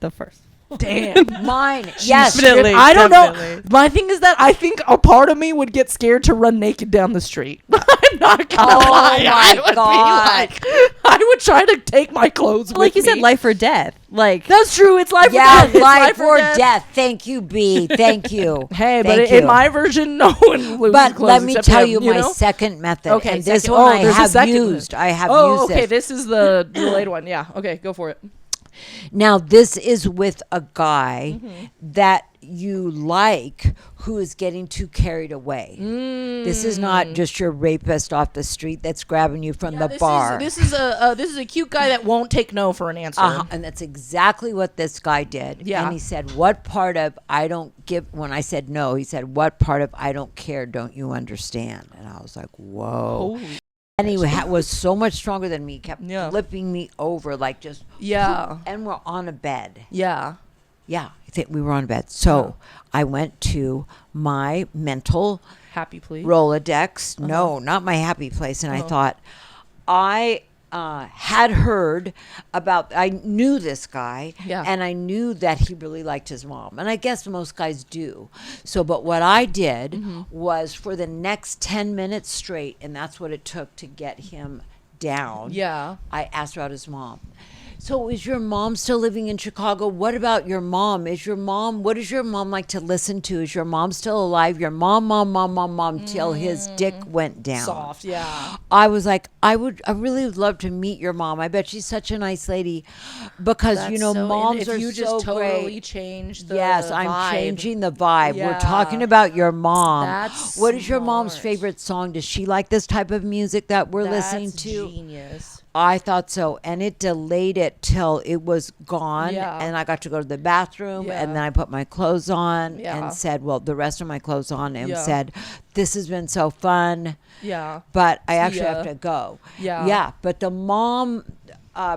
The first. Damn. Mine, yes. Definitely. I don't know. definitely. My thing is that I think a part of me would get scared to run naked down the street. I'm not gonna Oh lie. my I would God. be like, I would try to take my clothes with Like you said, me. life or death. Like, That's true. It's life Yeah, or death. It's life or death. Thank you, B. Thank you. Hey, but Thank in you. my version, no one loses But clothes let me except tell him, you my know? second method. Okay, and this second- one oh, I there's a have second used. I have Oh, used okay. it. This is the delayed one. Yeah. Okay, go for it. Now, this is with a guy Mm-hmm. that you like who is getting too carried away. This is not just your rapist off the street that's grabbing you from the bar. This is a cute guy that won't take no for an answer. And that's exactly what this guy did. Yeah. And he said, what part of I don't give, when I said no, he said, what part of I don't care don't you understand? And I was like, whoa. Holy And he was so much stronger than me, kept Yeah. flipping me over, like just, Yeah. and we're on a bed. Yeah. Yeah, I think we were on bed. So I went to my mental Happy please. Rolodex. No, not my happy place. And I thought, I had heard about, I knew this guy, Yeah. and I knew that he really liked his mom. And I guess most guys do. So, but what I did was for the next 10 minutes straight, and that's what it took to get him down. Yeah. I asked about his mom. So is your mom still living in Chicago? What about your mom? What does your mom like to listen to? Is your mom still alive? Your mom, till his dick went down. Soft. Yeah. I was like, I really would love to meet your mom. I bet she's such a nice lady because, moms if are you so just totally great. change the Yes, vibe. I'm changing the vibe. We're Yeah. talking about your mom. That's What is your mom's smart. favorite song? Does she like this type of music that we're listening That's to? Genius. I thought so, and it delayed it till it was gone, Yeah. and I got to go to the bathroom, Yeah. and then I put my clothes on Yeah. and said, well, the rest of my clothes on, and Yeah. said, this has been so fun, Yeah. but I See actually ya. have to go. Yeah. Yeah, but the mom,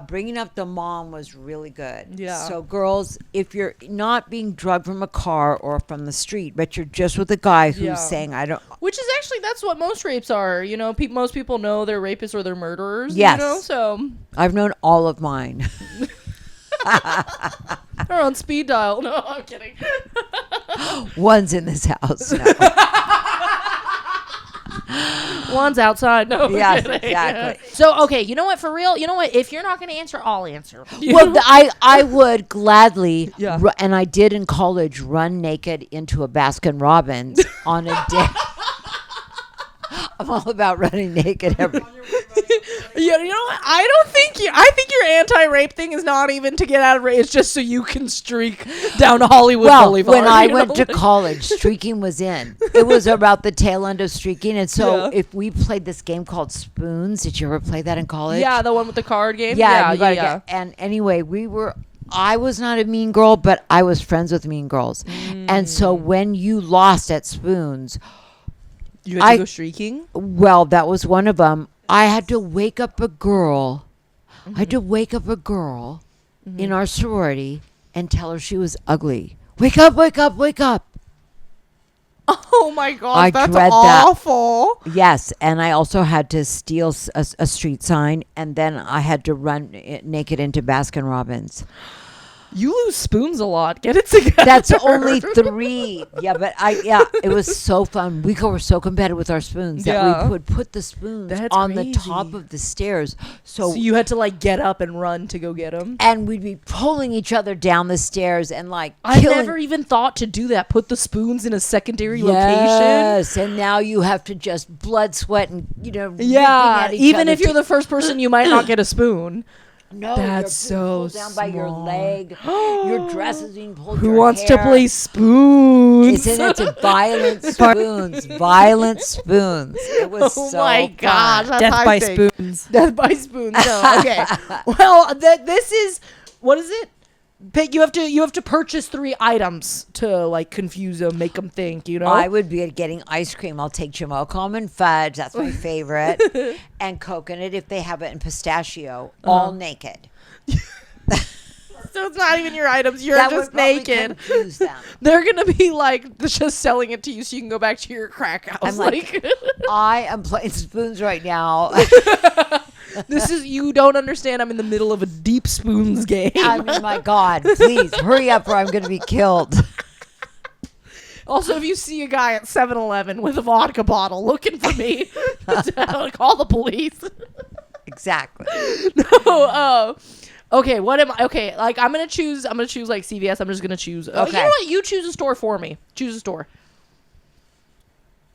bringing up the mom was really good. Yeah. So girls, if you're not being drugged from a car or from the street, but you're just with a guy who's Yeah. saying, I don't, Which is actually, that's what most rapes are. You know, most people know they're rapists or they're murderers. Yes. You know, so I've known all of mine. they're on speed dial. No, I'm kidding. One's in this house. No. One's outside. No. I'm Yes, kidding. exactly. So, okay, you know what? For real, you know what? If you're not going to answer, I'll answer. Well, I would gladly, Yeah. and I did in college, run naked into a Baskin Robbins on a day. I'm all about running naked every. Yeah, you know what? I think your anti-rape thing is not even to get out of rape. It's just so you can streak down Hollywood Well, Boulevard. when I you know? went to college, streaking was in. It was about the tail end of streaking. And so Yeah. if we played this game called Spoons, did you ever play that in college? Yeah, the one with the card game. Yeah, you yeah, gotta get. And anyway, I was not a mean girl, but I was friends with mean girls. And so when you lost at Spoons, You had to go streaking? well, that was one of them. I had to wake up a girl. I had to wake up a girl in our sorority and tell her she was ugly. Wake up, wake up, wake up. Oh my gosh, I that's dread that. awful. Yes, and I also had to steal a street sign, and then I had to run naked into Baskin Robbins. You lose spoons a lot. Get it together. That's only 3. Yeah, but it was so fun. We were so competitive with our spoons that Yeah. we would put the spoons That's on the top crazy. of the stairs. So you had to like get up and run to go get them. And we'd be pulling each other down the stairs and like I killing. never even thought to do that. Put the spoons in a secondary location. Yes, and now you have to just blood, sweat, and ripping Yeah, at each even other if you're to- the first person, you might not get a spoon. No, That's you're being pulled so down by your smart. leg. Your dress is being pulled. Who your wants to hair. play spoons? It's violent spoons. Violent spoons. It was Oh so my fun. gosh, that's Death by high-stakes. spoons. Death by spoons. No, okay. Well, this is what is it? You have to purchase 3 items to like confuse them, make them think. You know. I would be getting ice cream. I'll take Jamaica almond fudge. That's my favorite. And coconut if they have it in pistachio. All naked. So it's not even your items. You're That would just probably naked. confuse them. They're gonna be like just selling it to you so you can go back to your crack house. I'm like, I am playing spoons right now. this is you don't understand. I'm in the middle of a deep spoons game. I mean, my God, please hurry up or I'm going to be killed. Also, if you see a guy at 7-Eleven with a vodka bottle looking for me, call the police. Exactly. No. Okay. What am I? Okay. Like I'm gonna choose like CVS. I'm just gonna choose. Okay. You know what? You choose a store for me. Choose a store.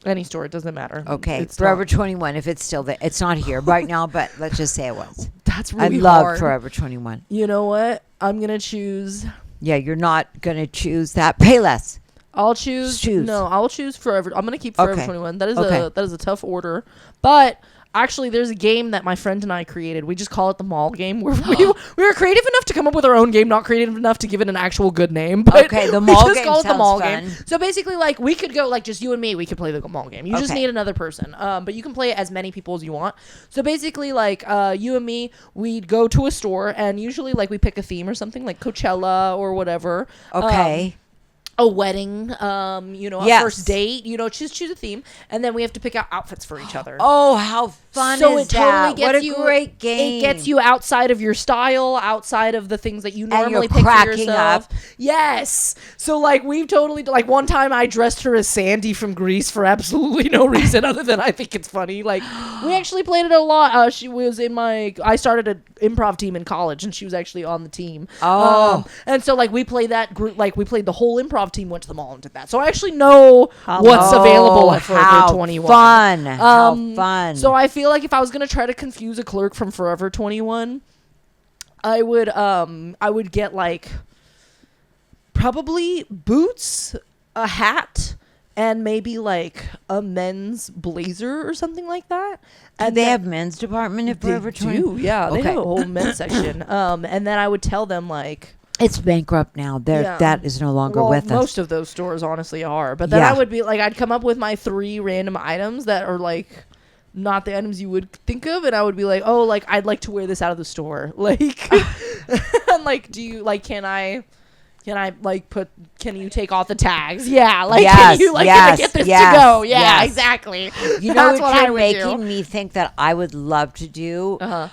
Any store. It doesn't matter. Okay. It's Forever not- 21, if it's still there. It's not here right now, but let's just say it was. That's really I love hard. Forever 21. You know what? I'm gonna choose. Yeah, you're not going to choose that. Pay less. I'll choose. Choose. No, I'll choose Forever. I'm gonna keep Forever Okay. 21. That is Okay. a tough order, but. Actually, there's a game that my friend and I created. We just call it the mall game. We were creative enough to come up with our own game, not creative enough to give it an actual good name. But Okay, the we mall just game call it the sounds mall fun. game. So basically, like we could go like just you and me. We could play the mall game. You just Okay. need another person. But you can play it as many people as you want. So basically, like you and me, we'd go to a store and usually like we pick a theme or something like Coachella or whatever. Okay. A wedding, a Yes. first date, choose a theme, and then we have to pick out outfits for each other. Oh, how fun So is it totally that? gets What a you- great game. It gets you outside of your style, outside of the things that you And you're normally pick for cracking yourself. up. Yes. So like we've totally like one time I dressed her as Sandy from Grease for absolutely no reason other than I think it's funny. Like we actually played it a lot. She was in I started an improv team in college and she was actually on the team. Oh. And so like we played that group. Like we played the whole improv team went to the mall and did that. So I actually know what's available at Forever how 21. Fun. How fun. So I feel like if I was gonna try to confuse a clerk from Forever 21, I would get like probably boots, a hat, and maybe like a men's blazer or something like that. Do they have men's department at Forever 21? do, yeah. They Okay. have a whole men's section. And then I would tell them like. It's bankrupt now. Yeah. That is no longer Well, with us. most of those stores honestly are. But then Yeah. I would be like, I'd come up with my 3 random items that are like not the items you would think of, and I would be like, oh, like I'd like to wear this out of the store. Like, and like, do you like? Can I like put? Can you take off the tags? Yeah, like Yes, can you like yes, get this yes, to go? Yeah, yes. exactly. You know That's what I you're would making do. me think that I would love to do? Uh-huh.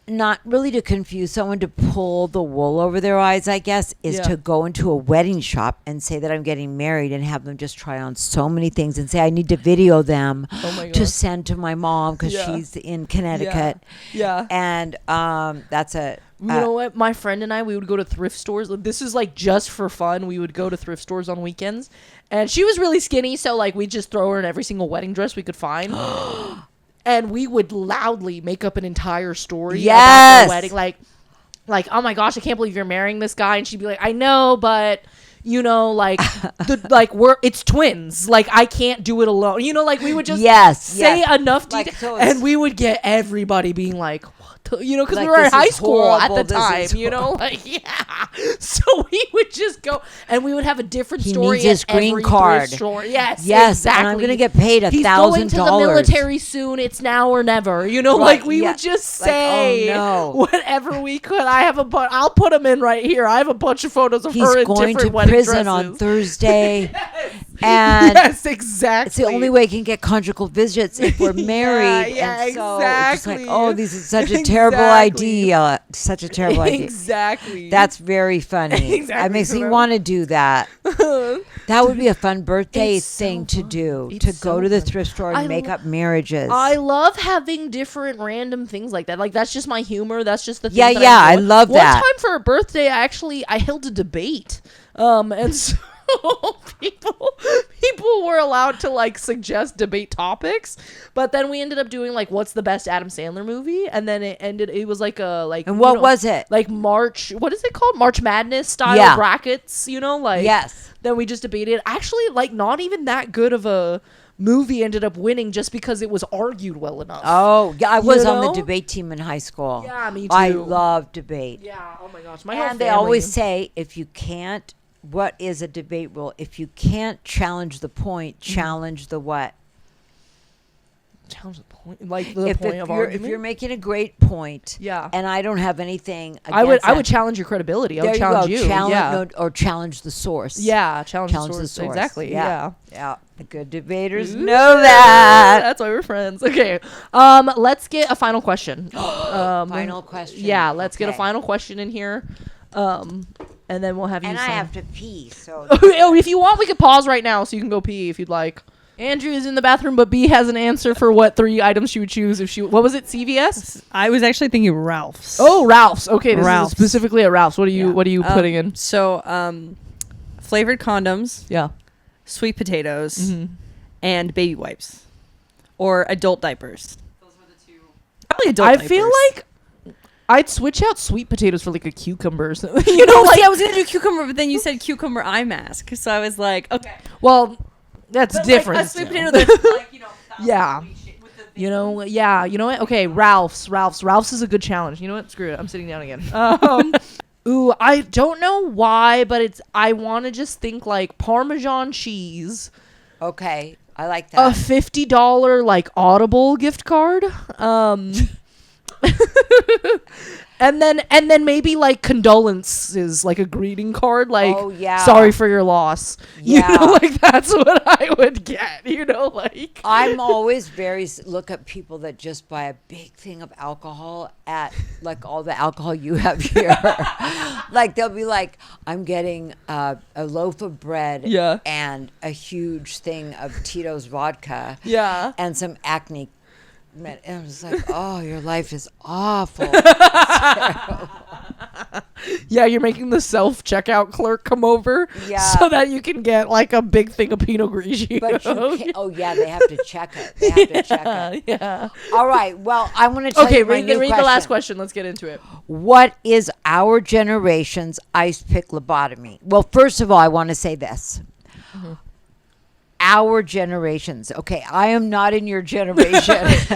Not really to confuse someone, to pull the wool over their eyes, I guess, is Yeah. to go into a wedding shop and say that I'm getting married and have them just try on so many things and say I need to video them Oh my to God. send to my mom because Yeah. she's in Connecticut. Yeah. And that's a... You know what? My friend and I, we would go to thrift stores. This is like just for fun. We would go to thrift stores on weekends. And she was really skinny, so like we'd just throw her in every single wedding dress we could find. and we would loudly make up an entire story about Yes. their wedding, like, oh my gosh, I can't believe you're marrying this guy, and she'd be like, I know, but you know, like, it's twins, like I can't do it alone, you know, like we would just say enough Like, detail, so it's- and we would get everybody being like, you know, because Like, we were in this high is school at horrible, the this time, is you know, like, yeah. So we would just go, and we would have a different He story needs his at green every card. thrift store. Yes, Yes, exactly. and I'm gonna get paid He's going to the $1,000. military soon. It's now or never. You know, Right, like we yeah. would just Like, oh, say no. whatever we could. I have I'll put him in right here. I have a bunch of photos of He's her in going different to wedding prison dresses. on Thursday, and Yes, exactly. it's the only way he can get conjugal visits if we're married. yeah, and so it's like, exactly. oh, this is such a terrible idea. Such a terrible idea. Exactly. That's very funny. Exactly. It makes me want to do that. That would be a fun birthday It's so thing to fun. do, It's to go so to the fun. thrift store and I make lo- up marriages. I love having different random things like that. Like that's just my humor. That's just the thing Yeah, that yeah, I enjoy. love that. One time for a birthday, I held a debate, and so people were allowed to like suggest debate topics, but then we ended up doing like what's the best Adam Sandler movie, and then it was like a like and what was it? like what is it called, March Madness style Yeah. brackets, you know, like Yes. then we just debated. Actually, like not even that good of a movie ended up winning just because it was argued well enough. Oh, yeah, I was on the know? debate team in high school. Yeah, me I too. love debate. Yeah, oh my gosh. My whole And they family. always say, if you can't, what is a debate rule? If you can't challenge the point, challenge the what? challenge the point, like the If, point if of you're, argument. if you're making a great point, Yeah. and I don't have anything against I would that, challenge your credibility. I there would you go. challenge you. Challenge, Yeah. no, or challenge the source. Yeah, challenge Challenge the the source. source. Exactly. Yeah. Yeah. Yeah, the good debaters Ooh, know that. That's why we're friends. Okay. Let's get a final question. Final question. Yeah, let's get a Okay. final question in here. And then we'll have you And I sign. have to pee, so Oh, if you want, we could pause right now so you can go pee if you'd like. Andrew is in the bathroom, but B has an answer for what 3 items she would choose if she. What was it? CVS. I was actually thinking Ralph's. Oh, Ralph's. Okay, this Ralph's. is specifically at Ralph's. What are you Yeah. What are you putting in? So, flavored condoms, Yeah. sweet potatoes, Mm-hmm. and baby wipes, or adult diapers. Those were the two. Probably adult I diapers. feel like I'd switch out sweet potatoes for like a cucumber. You know, You know, like see, I was gonna do cucumber, but then you said cucumber eye mask, so I was like, okay, well, that's but different. Like a sweet still. potato that's like, you know, Yeah. You know, yeah. You know what? Okay, Ralph's is a good challenge. You know what? Screw it. I'm sitting down again. Ooh, I don't know why, but I want to just think like Parmesan cheese, okay. I like a that. $50 like Audible gift card, and then maybe like condolences, like a greeting card, like Oh, yeah. sorry for your loss. Yeah. You know, like that's what I would get. You know, like I'm always look at people that just buy a big thing of alcohol at like all the alcohol you have here. Like they'll be like, I'm getting a loaf of bread Yeah. and a huge thing of Tito's vodka yeah. and some acne. And I was like, oh, your life is awful. Yeah, you're making the self-checkout clerk come over Yeah. so that you can get like a big thing of Pinot Grigio. But you can't, oh yeah, they have to check it. They have to check it. Yeah. All right. Well, I want to tell Okay, you my read new the last question. Let's get into it. What is our generation's ice pick lobotomy? Well, first of all, I want to say this. Our generations. Okay, I am not in your generation.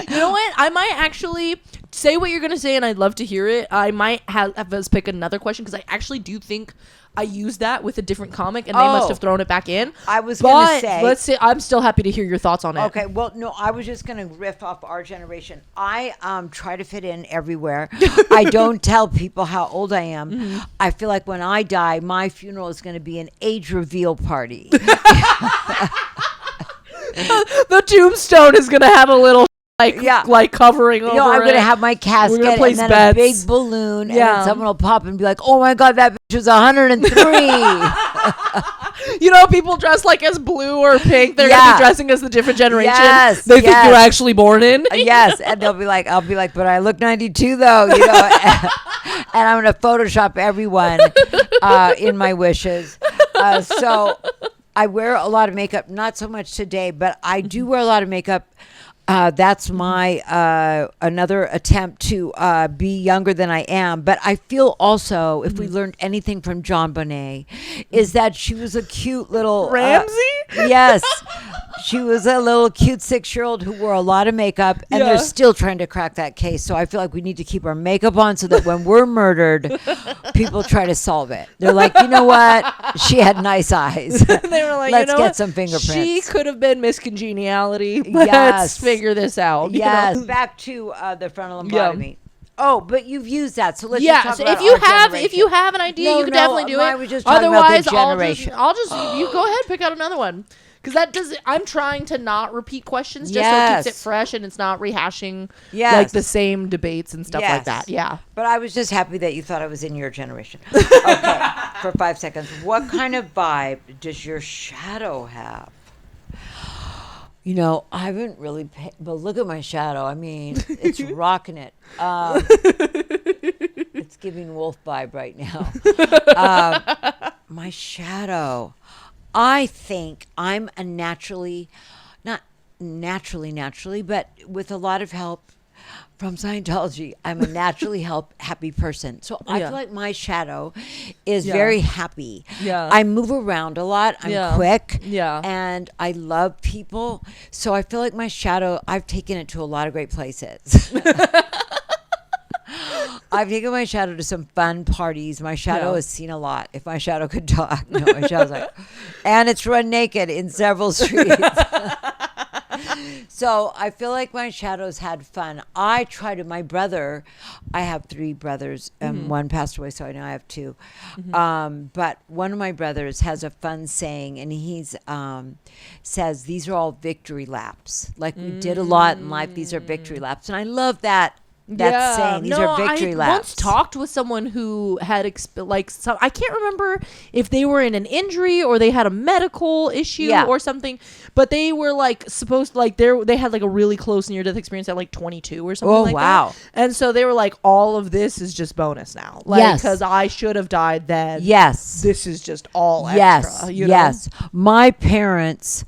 You know what? I might actually say what you're going to say, and I'd love to hear it. I might have us pick another question because I actually do think I used that with a different comic, and they must Oh. have thrown it back in. I was going to But say. let's say I'm still happy to hear your thoughts on it. Okay, well, no, I was just going to riff off our generation. I try to fit in everywhere. I don't tell people how old I am. I feel like when I die, my funeral is going to be an age reveal party. The tombstone is going to have a little like covering over I'm it. going to have my casket and place then bets. a big balloon, and Yeah. then someone will pop and be like, "Oh my God, that bitch was 103." You know, people dress like as blue or pink. They're Yeah. gonna be dressing as the different generation Yes, they think yes. you're actually born in. Yes, and I'll be like, but I look 92 though, you know. And I'm gonna Photoshop everyone in my wishes. So I wear a lot of makeup, not so much today, but I do wear a lot of makeup. That's my another attempt to be younger than I am. But I feel also, if we learned anything from John Bonet, is that she was a cute little Ramsey? Yes. She was a little cute 6-year-old who wore a lot of makeup, and Yeah. they're still trying to crack that case. So I feel like we need to keep our makeup on so that when we're murdered, people try to solve it. They're like, you know what? She had nice eyes. They were like, Let's you know get what? some fingerprints. She could have been Miss Congeniality. Yes. Let's figure this out. you Yes. know? Back to the frontal Yeah. embodiment. Oh, but you've used that, so let's Yeah, just so talk if about you our have generation. an idea, No, you can no, definitely do mine it. was just talking about the Otherwise, generation. I'll just you go ahead, pick out another one. Because that does. I'm trying to not repeat questions just so it keeps it Yes. fresh and it's not rehashing Yes. like the same debates and stuff like Yes. that. Yeah. But I was just happy that you thought I was in your generation. Okay, for 5 seconds. What kind of vibe does your shadow have? You know, I haven't really but look at my shadow. I mean, it's rocking it. It's giving wolf vibe right now. My shadow. I think I'm a not naturally, but with a lot of help from Scientology, I'm a naturally happy person. So I Yeah. feel like my shadow is Yeah. very happy. Yeah. I move around a lot. I'm Yeah. quick. Yeah. And I love people. So I feel like my shadow, I've taken it to a lot of great places. I've taken my shadow to some fun parties. My shadow Yeah. has seen a lot. If my shadow could talk, no, my shadow's like, and it's run naked in several streets. So I feel like my shadow's had fun. I have 3 brothers, one passed away, so I now I have 2. But one of my brothers has a fun saying, and he's says these are all victory laps. Like we did a lot in life. These are victory laps, and I love that. That's saying these are victory I laps. once talked with someone who had I can't remember if they were in an injury or they had a medical issue Yeah. or something, but they were like supposed they had like a really close near death experience at like 22 or something Oh, like wow. that. And so they were like, all of this is just bonus now, like Yes. because I should have died then. Yes. This is just all Yes. extra. You know? Yes. My parents,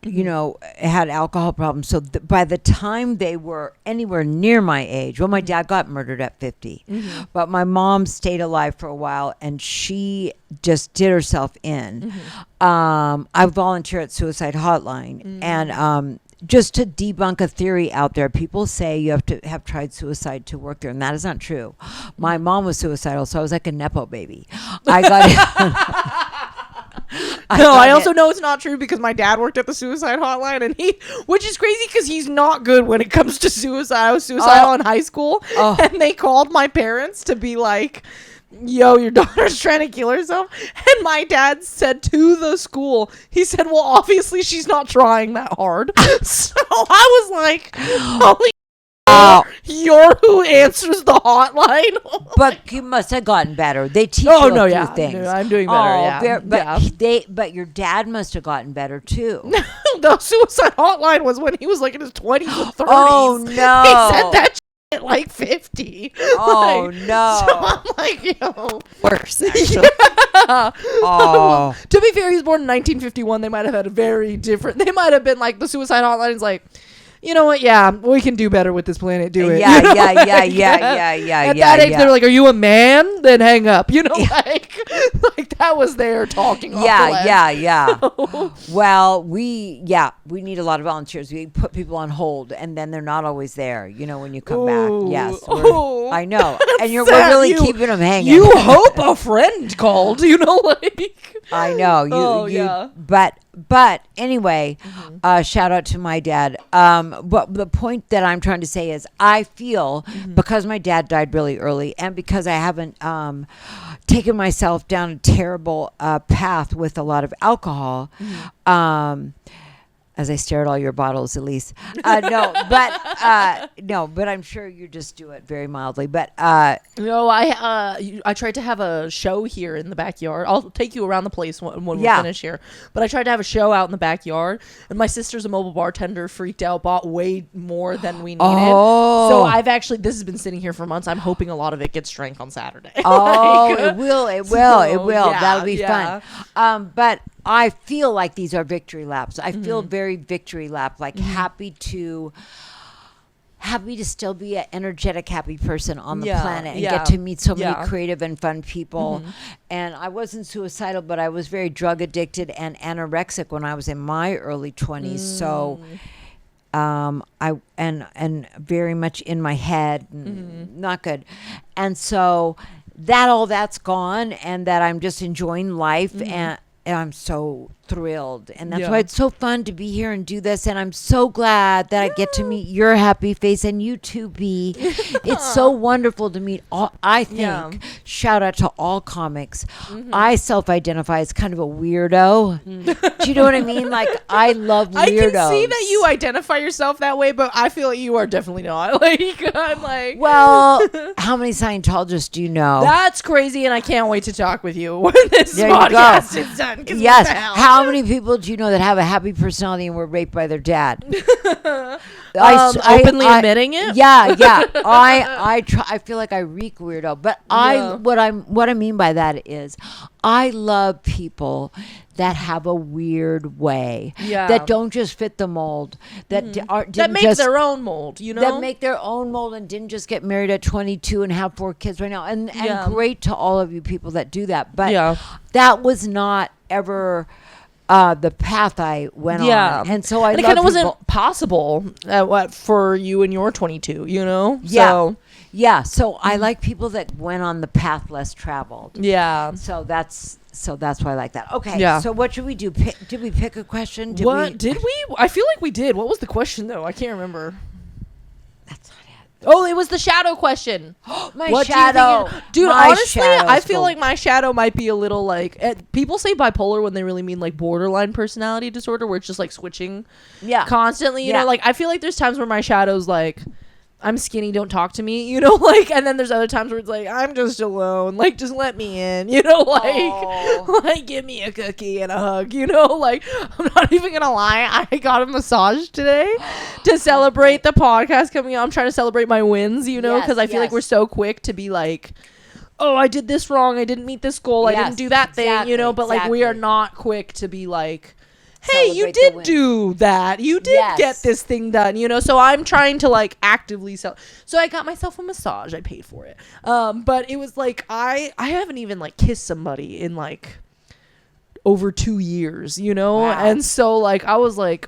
you know, had alcohol problems. So by the time they were anywhere near my age, well, my dad got murdered at 50, but my mom stayed alive for a while and she just did herself in. I volunteer at Suicide Hotline and, just to debunk a theory out there, people say you have to have tried suicide to work there, and that is not true. My mom was suicidal, so I was like a Nepo baby. I got I also know it's not true because my dad worked at the suicide hotline, and which is crazy because he's not good when it comes to suicide. I was suicidal in high school, and they called my parents to be like, yo, your daughter's trying to kill herself. And my dad said to the school, he said, well, obviously she's not trying that hard. So I was like, holy you're who answers the hotline. But you must have gotten better. They teach Oh, you no, a few yeah. things. No, I'm doing better, yeah. But your dad must have gotten better too. The suicide hotline was when he was like in his 20s and 30s. Oh no. He said that at like 50. Oh Like, no. So I'm like, yo. Worse, actually. Oh. To be fair, he was born in 1951. They might have had a very different. They might have been like the suicide hotline is like, you know what? Yeah, we can do better with this planet. Do it. Yeah, You know, yeah, like, yeah. At that age, they're like, "Are you a man? Then hang up." You know, like that was their talking. off the ledge. Yeah. Well, we need a lot of volunteers. We put people on hold, and then they're not always there. You know, when you come back. Yes, I know, and we're really keeping them hanging. You hope a friend called. You know, like I know you. But anyway, shout out to my dad. But the point that I'm trying to say is I feel because my dad died really early and because I haven't taken myself down a terrible path with a lot of alcohol, as I stare at all your bottles, Elise. No, but I'm sure you just do it very mildly. But no, I tried to have a show here in the backyard. I'll take you around the place when we finish here. But I tried to have a show out in the backyard, and my sister's a mobile bartender. Freaked out, bought way more than we needed. Oh. So I've actually this has been sitting here for months. I'm hoping a lot of it gets drank on Saturday. Oh, it will. So, That'll be fun. But I feel like these are victory laps. I feel very victory lap, like happy to still be an energetic, happy person on the planet and get to meet so many creative and fun people. And I wasn't suicidal, but I was very drug addicted and anorexic when I was in my early 20s. So I very much in my head, not good. And so that's gone, and that I'm just enjoying life, and I'm so thrilled, and that's why it's so fun to be here and do this, and I'm so glad that I get to meet your happy face, and you too, B. It's so wonderful to meet all. I think shout out to all comics. I self-identify as kind of a weirdo. Do you know what I mean? Like, I love weirdos. I can see that you identify yourself that way, but I feel like you are definitely not. Like, I'm like, well, how many Scientologists do you know? That's crazy, and I can't wait to talk with you when this There you podcast go. is done. 'Cause Yes. what the hell? How many people do you know that have a happy personality and were raped by their dad? Openly admitting it? Yeah. I feel like I reek weirdo, but what I mean by that is I love people that have a weird way, that don't just fit the mold, that that make their own mold, you know, that make their own mold and didn't just get married at 22 and have 4 kids right now, and great to all of you people that do that, but that was not ever the path I went on, and so I. And it kind of wasn't possible for you and your 22, you know. So I like people that went on the path less traveled. Yeah. So that's why I like that. Okay. Yeah. So what should we do? Did we pick a question? Did we? I feel like we did. What was the question though? I can't remember. That's not it. Oh, it was the shadow question. My shadow. Dude, honestly, I feel like my shadow might be a little like, people say bipolar when they really mean like borderline personality disorder, where it's just like switching constantly, you know, like I feel like there's times where my shadow's like, I'm skinny, don't talk to me, you know, like, and then there's other times where it's like, I'm just alone, like, just let me in, you know, like, like, give me a cookie and a hug, you know, like, I'm not even gonna lie, I got a massage today to celebrate the podcast coming out. I'm trying to celebrate my wins, you know, because I feel like we're so quick to be like, oh, I did this wrong, I didn't meet this goal, I didn't do that thing, you know, but like, we are not quick to be like, hey, you did do that. You did get this thing done, you know? So I'm trying to like actively sell. So I got myself a massage. I paid for it. But it was like, I haven't even like kissed somebody in like over 2 years, you know? Wow. And so like, I was like,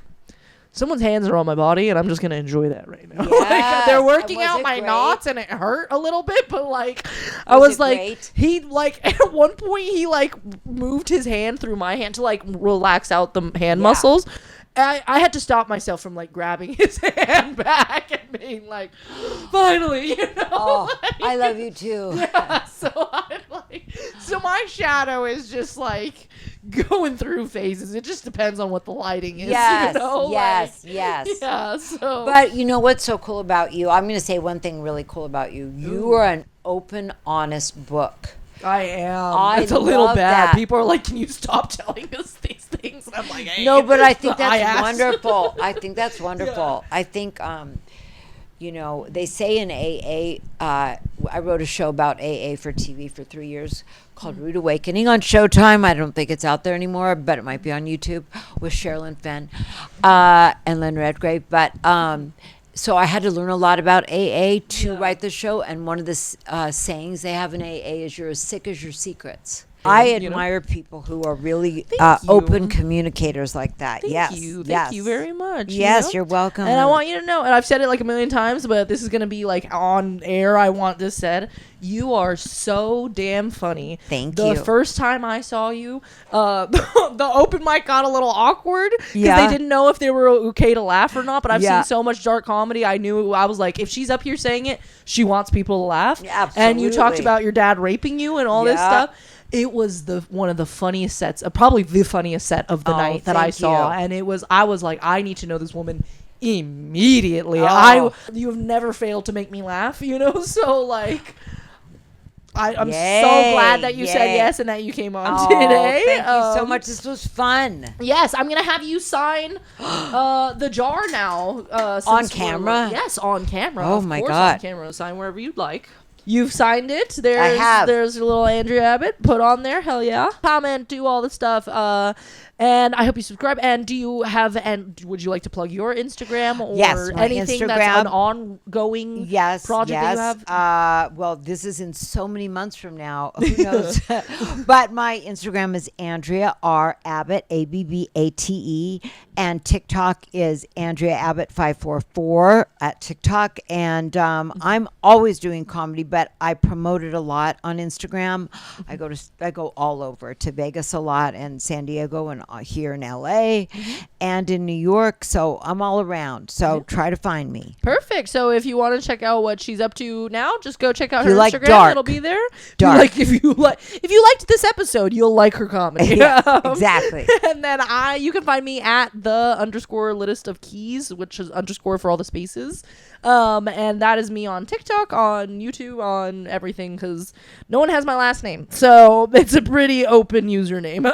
someone's hands are on my body and I'm just going to enjoy that right now. Like, they're working out my knots and it hurt a little bit, but like, I was like, great? He like, at one point he like moved his hand through my hand to like relax out the hand muscles. I had to stop myself from like grabbing his hand back and being like, finally, you know. Oh, like, I love you too. Yeah, so my shadow is just like going through phases. It just depends on what the lighting is. Yes, you know? yes. Yeah. So, but you know what's so cool about you? I'm going to say one thing really cool about you. You are an open, honest book. I am. It's a little bad. That. People are like, can you stop telling us these things? And I'm like, hey. No, but I think that's wonderful. I think that's wonderful. Yeah. I think, you know, they say in AA, I wrote a show about AA for TV for 3 years called Rude Awakening on Showtime. I don't think it's out there anymore, but it might be on YouTube with Sherilyn Fenn and Lynn Redgrave. But so I had to learn a lot about AA to write the show. And one of the sayings they have in AA is, you're as sick as your secrets. I admire people who are really open communicators like that. Thank you very much. Yes, you're welcome. And I want you to know, and I've said it like a million times, but this is going to be like on air. I want this said. You are so damn funny. Thank you. The first time I saw you, the open mic got a little awkward because they didn't know if they were okay to laugh or not. But I've seen so much dark comedy. I was like, if she's up here saying it, she wants people to laugh. Yeah, absolutely. And you talked about your dad raping you and all this stuff. It was one of the funniest sets, probably the funniest set of the night that I saw. And I was like, I need to know this woman immediately. You have never failed to make me laugh, you know? So like, I'm so glad that you said yes and that you came on today. Thank you so much. This was fun. Yes, I'm gonna have you sign the jar now. On camera? Yes, on camera. Oh my God. On camera. Sign wherever you'd like. You've signed it. There's have. There's a little Andrea Abbate put on there. Hell yeah. Comment, do all the stuff. And I hope you subscribe. And would you like to plug your Instagram or Yes, my anything that's Instagram. an ongoing Yes, project yes. that you have? Well, this is in so many months from now. Who knows? But my Instagram is Andrea R. Abbate, Abbate, and TikTok is Andrea Abbate 544 at TikTok. And I'm always doing comedy, but I promote it a lot on Instagram. I go all over to Vegas a lot and San Diego and here in LA and in New York. So I'm all around. So try to find me. Perfect. So if you want to check out what she's up to now, just go check out If her you like Instagram. dark. It'll be there. Dark. If you liked this episode, you'll like her comedy. Yeah, exactly. And then you can find me at the _ list of keys, which is _ for all the spaces. And that is me on TikTok, on YouTube, on everything, because no one has my last name. So it's a pretty open username.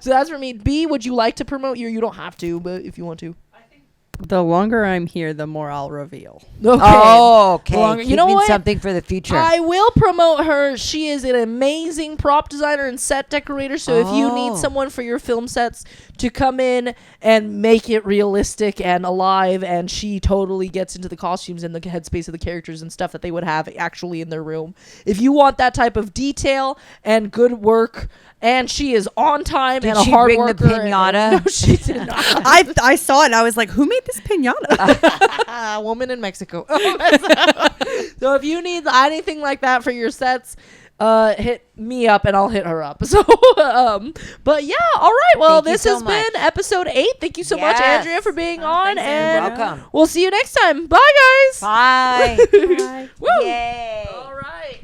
So that's for me. B, would you like to promote you don't have to, but if you want to. The longer I'm here, the more I'll reveal. Okay. Oh, okay. Well, you know Keeping what? something for the future. I will promote her. She is an amazing prop designer and set decorator. So if you need someone for your film sets to come in and make it realistic and alive, and she totally gets into the costumes and the headspace of the characters and stuff that they would have actually in their room. If you want that type of detail and good work, and she is on time Did and a she hard bring the worker. piñata? No, she did not. I saw it and I was like, who made this pinata? A woman in Mexico. So if you need anything like that for your sets, hit me up and I'll hit her up. So, but yeah, all right. Well, Thank you this so has much. been episode 8. Thank you so much, Yes. Andrea, for being on. thanks, And You're welcome. we'll see you next time. Bye, guys. Bye. Woo. Yay. All right.